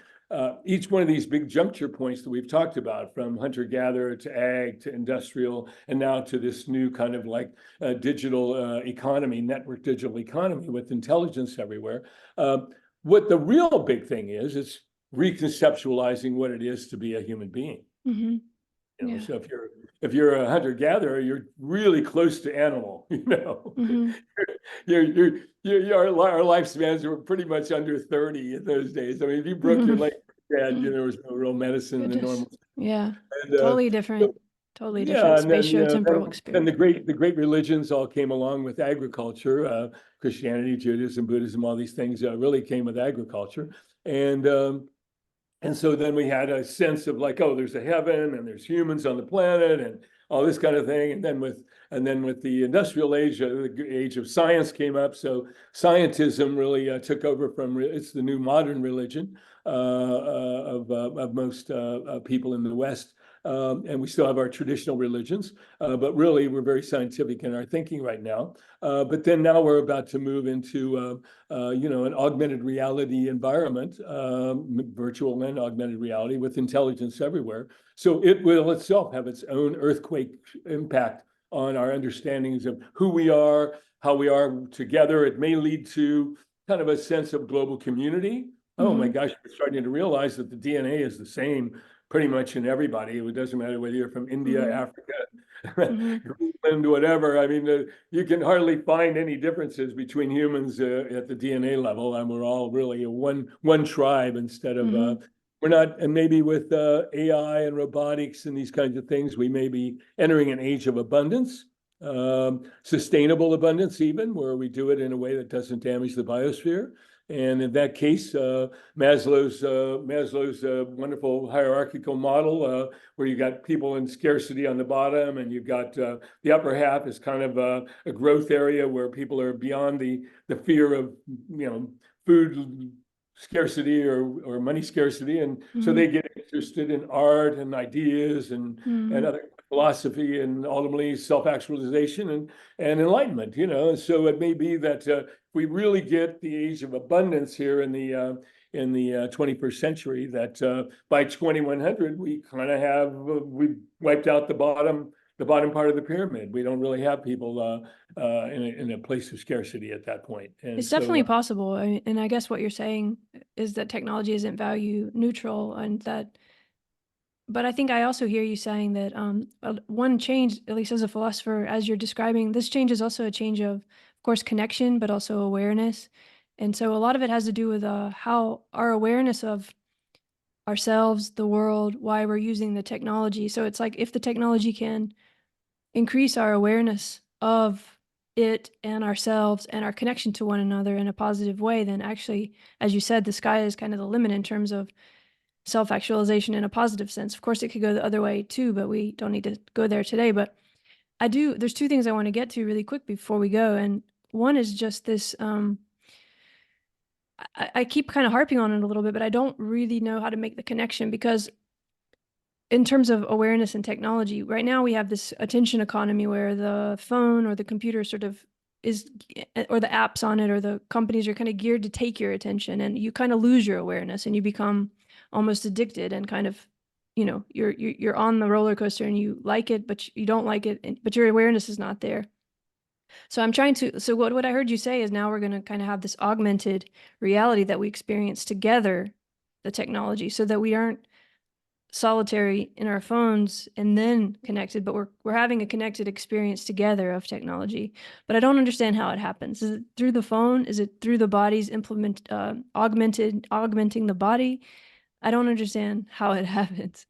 S2: each one of these big juncture points that we've talked about, from hunter-gatherer to ag to industrial, and now to this new kind of like digital economy, network digital economy with intelligence everywhere. What the real big thing is reconceptualizing what it is to be a human being. So if you're a hunter-gatherer, you're really close to animal. Our lifespans were pretty much under 30 in those days. I mean, if you broke your leg, there was no real medicine in the normal.
S1: Yeah,
S2: And,
S1: totally different. Totally different
S2: yeah, and then
S1: spatio-temporal
S2: then
S1: experience.
S2: the great religions all came along with agriculture. Christianity, Judaism, Buddhism, all these things really came with agriculture. And so then we had a sense of like, oh, there's a heaven and there's humans on the planet and all this kind of thing. And then with the industrial age, the age of science came up. So scientism really took over it's the new modern religion of most people in the West. And we still have our traditional religions, but really we're very scientific in our thinking right now. But then now we're about to move into an augmented reality environment, virtual and augmented reality with intelligence everywhere. So it will itself have its own earthquake impact on our understandings of who we are, how we are together. It may lead to kind of a sense of global community. Oh my gosh, we're starting to realize that the DNA is the same pretty much in everybody. It doesn't matter whether you're from India, Africa, Greenland, whatever. I mean, you can hardly find any differences between humans at the DNA level, and we're all really one tribe instead of we're not. And maybe with AI and robotics and these kinds of things, we may be entering an age of abundance, sustainable abundance, even where we do it in a way that doesn't damage the biosphere. And in that case, Maslow's wonderful hierarchical model, where you got people in scarcity on the bottom, and you've got the upper half is kind of a growth area where people are beyond the fear of food scarcity or money scarcity, and so they get interested in art and ideas and other philosophy and ultimately self-actualization and enlightenment. And so it may be that we really get the age of abundance here in the 21st century, that by 2100 we kind of we wiped out the bottom part of the pyramid. We don't really have people in a place of scarcity at that point. And
S1: it's definitely possible. And I guess what you're saying is that technology isn't value neutral, and that But I think I also hear you saying that one change, at least as a philosopher, as you're describing, this change is also a change of course, connection, but also awareness. And so a lot of it has to do with how our awareness of ourselves, the world, why we're using the technology. So it's like if the technology can increase our awareness of it and ourselves and our connection to one another in a positive way, then actually, as you said, the sky is kind of the limit in terms of self-actualization in a positive sense. Of course, it could go the other way too, but we don't need to go there today. But there's two things I want to get to really quick before we go. And one is just this, I keep kind of harping on it a little bit, but I don't really know how to make the connection because in terms of awareness and technology, right now we have this attention economy where the phone or the computer sort of is, or the apps on it or the companies are kind of geared to take your attention, and you kind of lose your awareness and you become almost addicted and kind of, you're on the roller coaster and you like it, but you don't like it, but your awareness is not there. So what I heard you say is now we're going to kind of have this augmented reality that we experience together, the technology, so that we aren't solitary in our phones and then connected, but we're having a connected experience together of technology. But I don't understand how it happens. Is it through the phone? Is it through the body's augmenting the body? I don't understand how it happens.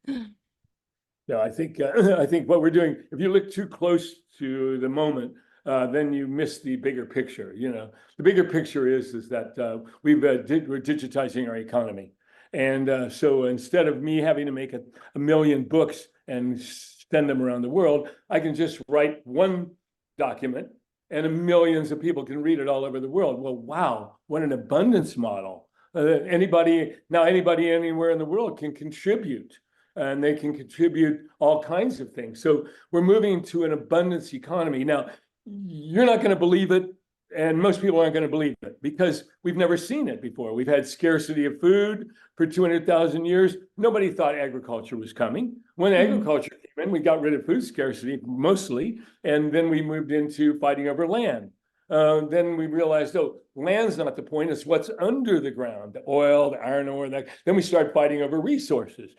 S2: No, I think I think what we're doing, if you look too close to the moment, then you miss the bigger picture. You know, the bigger picture is that we're digitizing our economy, and so instead of me having to make a million books and send them around the world, I can just write one document, and millions of people can read it all over the world. Well, wow, what an abundance model! Anybody anywhere in the world can contribute, and they can contribute all kinds of things. So we're moving to an abundance economy. Now, you're not going to believe it, and most people aren't going to believe it because we've never seen it before. We've had scarcity of food for 200,000 years. Nobody thought agriculture was coming. When agriculture came in, we got rid of food scarcity mostly, and then we moved into fighting over land. Then we realized, oh, land's not the point, it's what's under the ground, the oil, the iron ore. Then we start fighting over resources.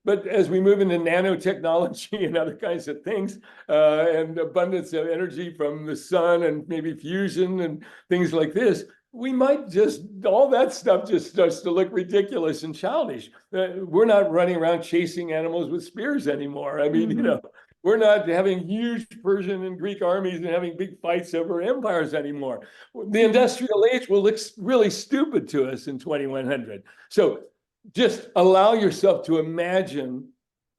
S2: But as we move into nanotechnology and other kinds of things, and abundance of energy from the sun and maybe fusion and things like this, we might just, all that stuff just starts to look ridiculous and childish. We're not running around chasing animals with spears anymore. I mean, we're not having huge Persian and Greek armies and having big fights over empires anymore. The industrial age will look really stupid to us in 2100. So just allow yourself to imagine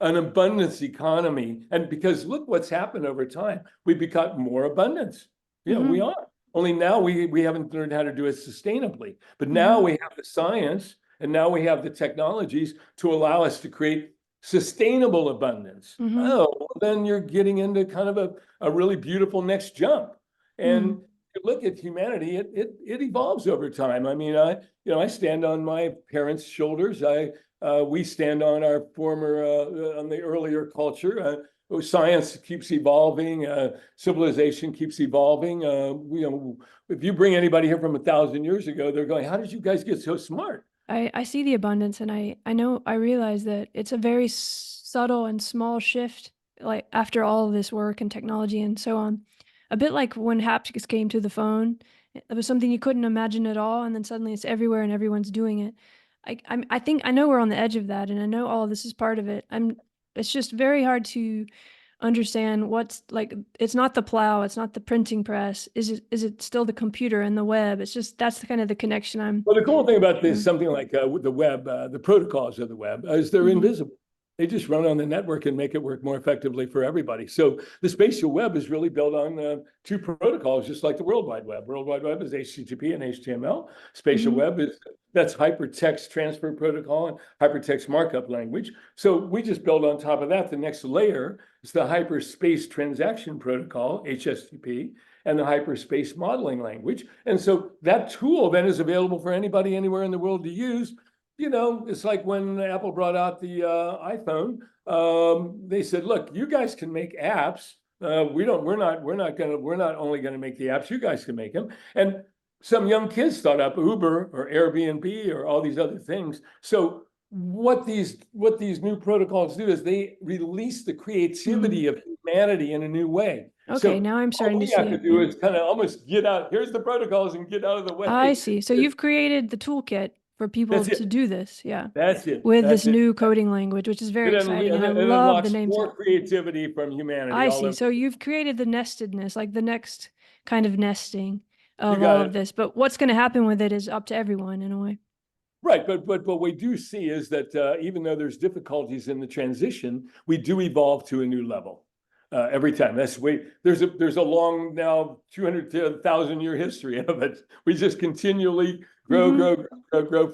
S2: an abundance economy. And because look what's happened over time, we've become more abundance. Yeah, we are. Only now we haven't learned how to do it sustainably. But now we have the science and now we have the technologies to allow us to create sustainable abundance. Oh, well, then you're getting into kind of a really beautiful next jump. And you look at humanity, it evolves over time. I mean, I stand on my parents' shoulders. We stand on our former, on the earlier culture. Science keeps evolving. Civilization keeps evolving. If you bring anybody here from 1,000 years ago, they're going, "How did you guys get so smart?"
S1: I see the abundance, and I realize that it's a very subtle and small shift, like after all of this work and technology and so on. A bit like when haptics came to the phone, it was something you couldn't imagine at all, and then suddenly it's everywhere and everyone's doing it. I think I know we're on the edge of that, and I know all of this is part of it. It's just very hard to understand what's like. It's not the plow, it's not the printing press. Is it still the computer and the web? It's just that's the kind of the connection I'm.
S2: Well, the cool thing about this, something like the web, the protocols of the web, is they're invisible. They just run on the network and make it work more effectively for everybody. So the spatial web is really built on two protocols, just like the World Wide Web. World Wide Web is HTTP and HTML. Spatial web that's hypertext transfer protocol and hypertext markup language. So we just build on top of that. The next layer is the hyperspace transaction protocol, HSTP, and the hyperspace modeling language. And so that tool then is available for anybody anywhere in the world to use. It's like when Apple brought out the iPhone, they said, look, you guys can make apps. We're not only going to make the apps, you guys can make them. And some young kids thought up Uber or Airbnb or all these other things. So what these new protocols do is they release the creativity of humanity in a new way.
S1: Okay,
S2: So
S1: now I'm
S2: all
S1: starting to
S2: we
S1: see
S2: have to
S1: it.
S2: do is kind of almost get out. Here's the protocols and get out of the
S1: I
S2: way.
S1: see. So you've created the toolkit for people
S2: That's
S1: to
S2: it.
S1: do this, yeah,
S2: That's it.
S1: with this
S2: That's it.
S1: new coding language, which is very exciting, and I
S2: It
S1: love the
S2: unlocks
S1: names.
S2: more creativity from humanity
S1: I
S2: all
S1: see.
S2: over.
S1: So you've created the nestedness, like the next kind of nesting
S2: You
S1: of
S2: got
S1: all of
S2: it.
S1: this. But what's going to happen with it is up to everyone in a way.
S2: Right, but what we do see is that even though there's difficulties in the transition, we do evolve to a new level every time. There's a long now 200,000 year history of it. We just continually grow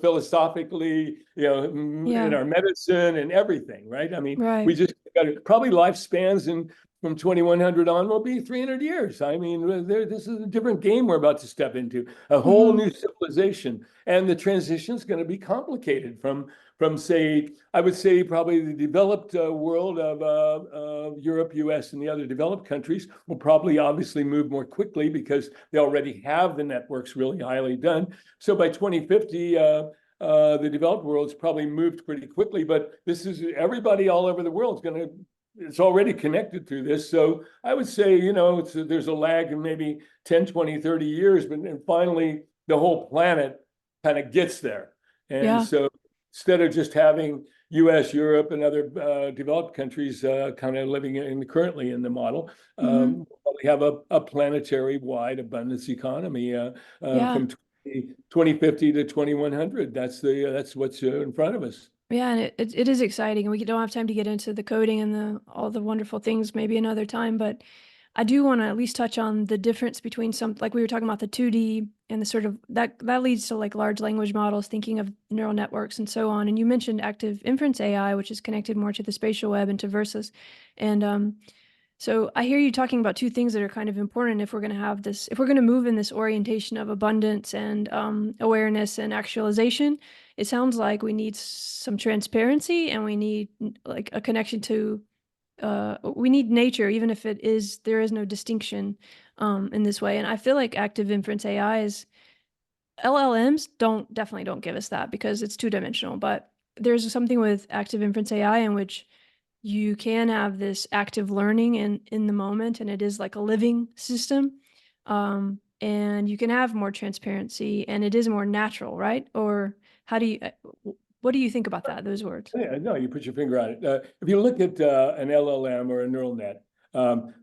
S2: philosophically, in
S1: Yeah,
S2: our medicine and everything, right? I mean,
S1: right.
S2: we just got probably lifespans and from 2100 on will be 300 years. I mean, this is a different game we're about to step into, a whole new civilization. And the transition is going to be complicated from say, I would say probably the developed world of Europe, US, and the other developed countries will probably obviously move more quickly because they already have the networks really highly done. So by 2050, the developed world's probably moved pretty quickly, but this is everybody all over the world is going to, it's already connected through this. So I would say, there's a lag of maybe 10, 20, 30 years, but and finally the whole planet kind of gets there. And
S1: Yeah.
S2: so instead of just having US, Europe, and other developed countries kind of living currently in the model, we have a planetary wide abundance economy
S1: Yeah.
S2: from 2050 to 2100. That's what's in front of us.
S1: Yeah, and it is exciting. We don't have time to get into the coding and all the wonderful things maybe another time, but I do want to at least touch on the difference between like we were talking about the 2D and the sort of that leads to like large language models, thinking of neural networks and so on. And you mentioned active inference AI, which is connected more to the spatial web and to Versus. And so I hear you talking about two things that are kind of important if we're going to have this, if we're going to move in this orientation of abundance and awareness and actualization. It sounds like we need some transparency and we need like a connection to, we need nature, even if there is no distinction in this way. And I feel like active inference AI LLMs definitely don't give us that because it's two-dimensional, but there's something with active inference AI in which you can have this active learning in the moment, and it is like a living system. And you can have more transparency, and it is more natural, right? Or how do you, what do you think about that, those words?
S2: Yeah, no, you put your finger on it. If you look at an LLM or a neural net,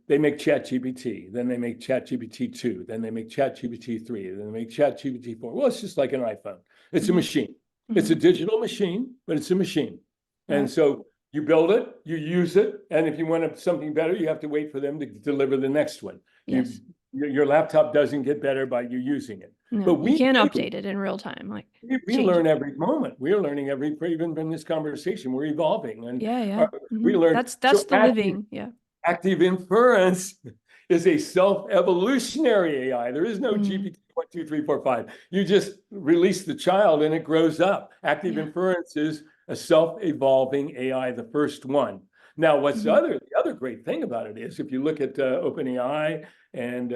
S2: they make ChatGPT, then they make ChatGPT 2, then they make ChatGPT 3, then they make ChatGPT 4. Well, it's just like an iPhone. It's a machine. It's a digital machine, but it's a machine. And so you build it, you use it, and if you want something better, you have to wait for them to deliver the next one.
S1: Yes.
S2: Your laptop doesn't get better by you using it.
S1: No,
S2: But
S1: you can't update it in real time, like
S2: we
S1: change
S2: learn
S1: it.
S2: every moment. We are learning even from this conversation. We're evolving, and
S1: Yeah.
S2: we learn.
S1: That's
S2: So
S1: the living. Yeah.
S2: active inference is a self-evolutionary AI. There is no GPT 1, 2, 3, 4, 5. You just release the child and it grows up. Active inference is a self-evolving AI, the first one. Now, what's the other great thing about it is if you look at OpenAI and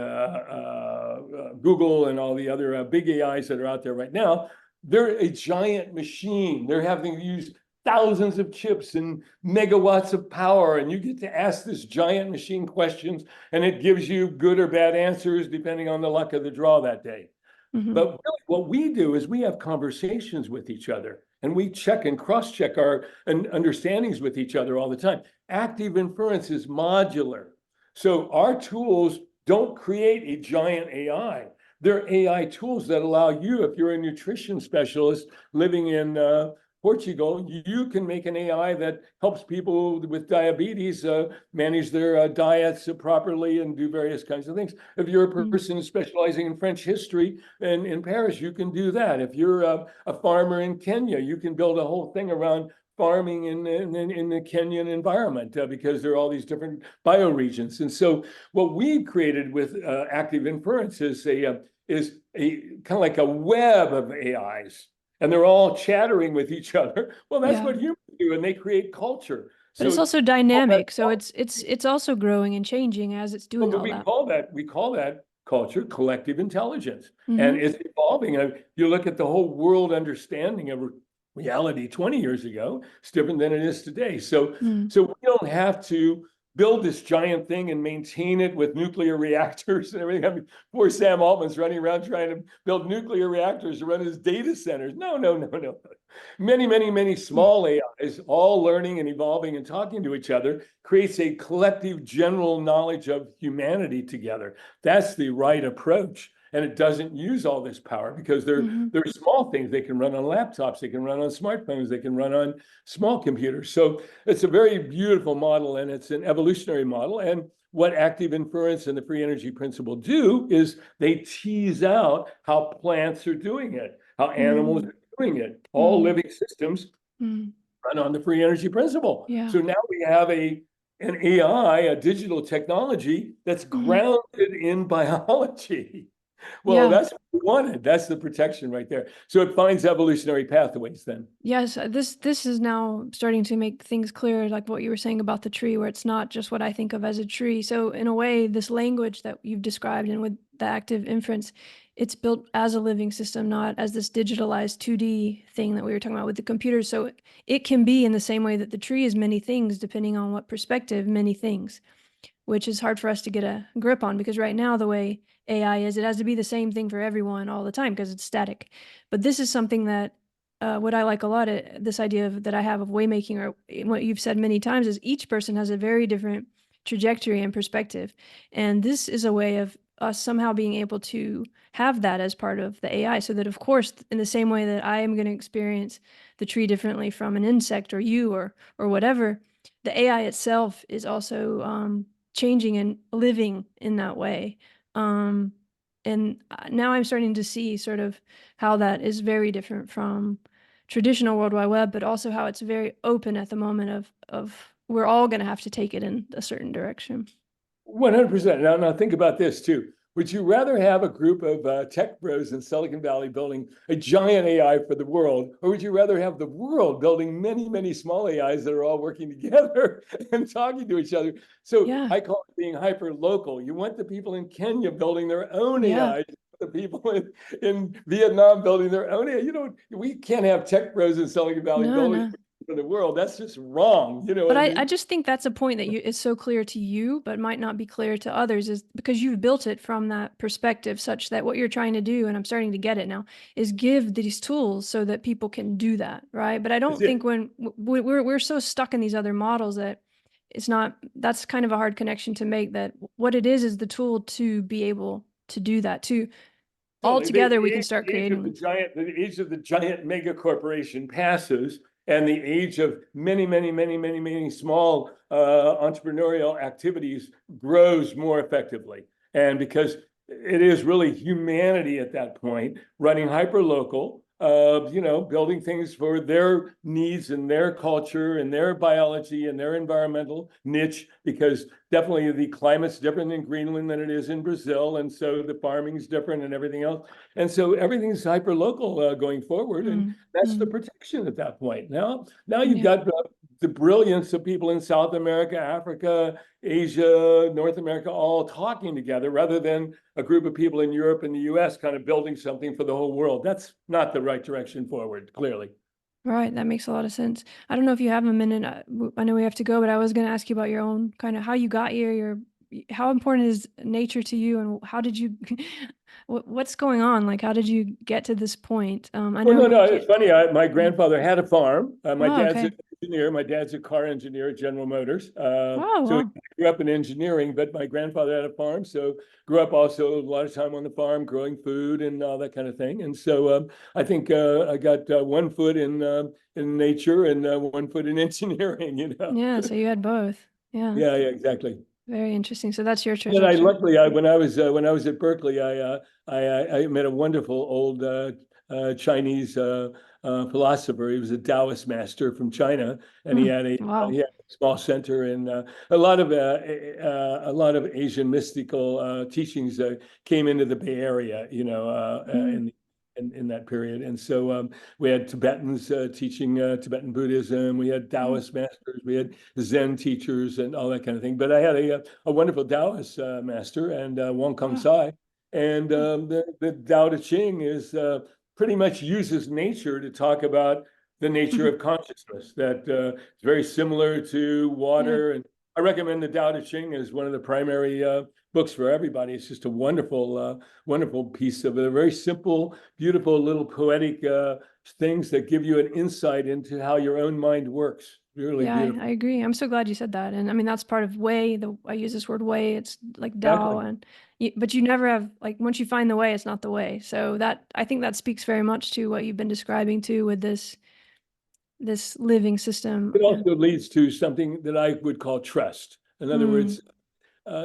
S2: Google and all the other big AIs that are out there right now, they're a giant machine. They're having to use thousands of chips and megawatts of power, and you get to ask this giant machine questions, and it gives you good or bad answers depending on the luck of the draw that day. But really what we do is we have conversations with each other, and we check and cross-check our understandings with each other all the time. Active inference is modular. So our tools don't create a giant AI. They're AI tools that allow you, if you're a nutrition specialist living in Portugal, you can make an AI that helps people with diabetes manage their diets properly and do various kinds of things. If you're a person specializing in French history in Paris, you can do that. If you're a farmer in Kenya, you can build a whole thing around farming in the Kenyan environment because there are all these different bioregions. And so what we've created with active inference is a kind of like a web of AIs, and they're all chattering with each other. Well, that's what humans do, and they create culture.
S1: But it's also dynamic, so it's also growing and changing as it's doing all that.
S2: We call that culture collective intelligence, and it's evolving. And you look at the whole world understanding of reality 20 years ago. It's different than it is today. So,
S1: Mm.
S2: so we don't have to build this giant thing and maintain it with nuclear reactors and everything. I mean, poor Sam Altman's running around trying to build nuclear reactors to run his data centers. No, no, no, no. Many, many, many small AIs all learning and evolving and talking to each other creates a collective general knowledge of humanity together. That's the right approach. And it doesn't use all this power because they're small things. They can run on laptops, they can run on smartphones, they can run on small computers. So it's a very beautiful model, and it's an evolutionary model. And what active inference and the free energy principle do is they tease out how plants are doing it, how animals are doing it. All living systems run on the free energy principle.
S1: Yeah.
S2: So now we have an AI, a digital technology that's grounded in biology. Well,
S1: Yeah.
S2: that's what we wanted. That's the protection right there. So it finds evolutionary pathways then.
S1: Yes, this is now starting to make things clear, like what you were saying about the tree, where it's not just what I think of as a tree. So in a way, this language that you've described and with the active inference, it's built as a living system, not as this digitalized 2D thing that we were talking about with the computers. So it can be in the same way that the tree is many things, depending on what perspective, many things, which is hard for us to get a grip on because right now the way AI is, it has to be the same thing for everyone all the time because it's static. But this is something that what I like a lot, this idea that I have of waymaking, or what you've said many times, is each person has a very different trajectory and perspective. And this is a way of us somehow being able to have that as part of the AI, so that, of course, in the same way that I am going to experience the tree differently from an insect or you or whatever, the AI itself is also changing and living in that way. And now I'm starting to see sort of how that is very different from traditional World Wide Web, but also how it's very open at the moment of we're all going to have to take it in a certain direction.
S2: 100%. Now think about this too. Would you rather have a group of tech bros in Silicon Valley building a giant AI for the world, or would you rather have the world building many, many small AIs that are all working together and talking to each other? So
S1: Yeah.
S2: I call it being hyper local. You want the people in Kenya building their own
S1: Yeah.
S2: AI, the people in Vietnam building their own AI. We can't have tech bros in Silicon Valley
S1: No,
S2: building
S1: no.
S2: for the world. That's just wrong. You know
S1: But
S2: what I
S1: I
S2: mean?
S1: just think that's a point that is so clear to you, but might not be clear to others, is because you've built it from that perspective, such that what you're trying to do, and I'm starting to get it now, is give these tools so that people can do that, right? But I
S2: That's
S1: don't think
S2: it.
S1: when we're so stuck in these other models that it's not, that's kind of a hard connection to make, that what it is the tool to be able to do that, to all
S2: Totally. The,
S1: together we
S2: the
S1: can
S2: age,
S1: start
S2: the age of
S1: creating
S2: the
S1: them.
S2: giant, the age of the giant mega corporation passes, and the age of many, many, many, many, many small entrepreneurial activities grows more effectively. And because it is really humanity at that point running hyper local, building things for their needs and their culture and their biology and their environmental niche, because definitely the climate's different in Greenland than it is in Brazil. And so the farming's different and everything else. And so everything's hyper local going forward. And that's the protection at that point. Now you've
S1: Yeah.
S2: got the brilliance of people in South America, Africa, Asia, North America, all talking together rather than a group of people in Europe and the US kind of building something for the whole world. That's not the right direction forward, clearly.
S1: Right, that makes a lot of sense. I don't know if you have a minute. I know we have to go, but I was going to ask you about your own kind of how you got here. How important is nature to you, and how did you? What's going on? Like, how did you get to this point? I
S2: Well,
S1: know
S2: no,
S1: we
S2: no, it's
S1: can't.
S2: funny. My grandfather had a farm. My
S1: Oh,
S2: dad's an
S1: okay.
S2: engineer. My dad's a car engineer at General Motors.
S1: Oh,
S2: So he
S1: wow.
S2: grew up in engineering, but my grandfather had a farm. So grew up also a lot of time on the farm, growing food and all that kind of thing. And so I think I got 1 foot in nature and 1 foot in engineering,
S1: Yeah, so you had both. Yeah,
S2: Yeah, yeah, exactly.
S1: very interesting. So that's your
S2: And I
S1: trajectory.
S2: luckily, when I was at Berkeley, I met a wonderful old Chinese philosopher. He was a Taoist master from China, and
S1: Hmm. Wow.
S2: he had a small center, and a lot of Asian mystical teachings came into the Bay Area,
S1: Hmm.
S2: in that period. And so we had Tibetans teaching Tibetan Buddhism. We had
S1: Hmm.
S2: Taoist masters. We had Zen teachers and all that kind of thing. But I had a wonderful Taoist master, and Wong Kong
S1: Wow.
S2: Sai. And the Tao Te Ching is pretty much uses nature to talk about the nature of consciousness that is very similar to water. And I recommend the Tao Te Ching as one of the primary books for everybody. It's just a wonderful, wonderful piece of a very simple, beautiful little poetic things that give you an insight into how your own mind works. Really
S1: Yeah,
S2: beautiful.
S1: I agree. I'm so glad you said that. And I mean, that's part of way. I use this word way. It's like Tao,
S2: Exactly.
S1: and but you never have, like, once you find the way, it's not the way. So that, I think that speaks very much to what you've been describing too with this living system.
S2: It
S1: And
S2: also leads to something that I would call trust. In other words,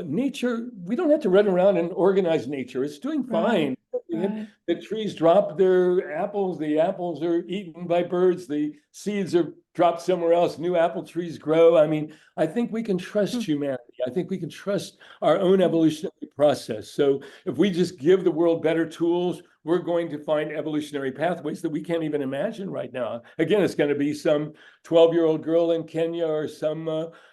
S2: nature, we don't have to run around and organize nature. It's doing
S1: right,
S2: fine.
S1: right.
S2: The trees drop their apples, the apples are eaten by birds, the seeds are dropped somewhere else, new apple trees grow. I mean, I think we can trust humanity. I think we can trust our own evolutionary process. So if we just give the world better tools, we're going to find evolutionary pathways that we can't even imagine right now. Again, it's going to be some 12-year-old girl in Kenya or some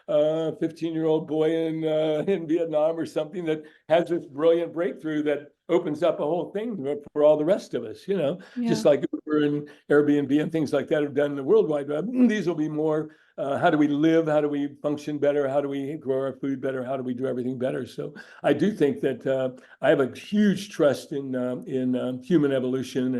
S2: 15-year-old boy in Vietnam or something that has this brilliant breakthrough that opens up a whole thing for all the rest of us, just
S1: Yeah.
S2: like Uber and Airbnb and things like that have done in the World Wide Web. These will be more, how do we live? How do we function better? How do we grow our food better? How do we do everything better? So I do think that I have a huge trust in human evolution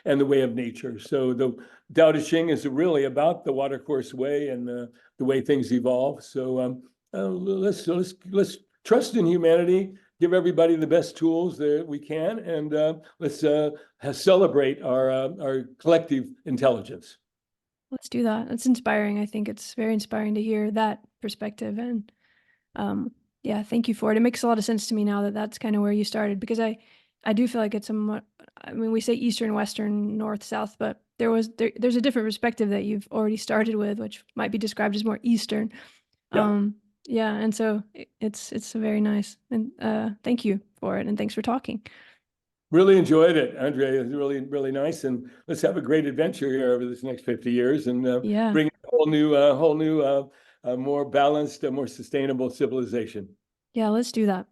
S2: and the way of nature. So the Tao Te Ching is really about the watercourse way and the way things evolve. So let's trust in humanity, give everybody the best tools that we can, and let's celebrate our collective intelligence.
S1: Let's do that. It's inspiring. I think it's very inspiring to hear that perspective. And yeah, thank you for it. It makes a lot of sense to me now that that's kind of where you started, because I do feel like it's somewhat, I mean, we say Eastern, Western, North, South, but there's a different perspective that you've already started with, which might be described as more Eastern.
S2: Yeah.
S1: Yeah, and so it's very nice. And thank you for it, and thanks for talking.
S2: Really enjoyed it, Andrea. It was really, really nice. And let's have a great adventure here over this next 50 years and
S1: Yeah.
S2: bring a whole new, more balanced, more sustainable civilization.
S1: Yeah, let's do that.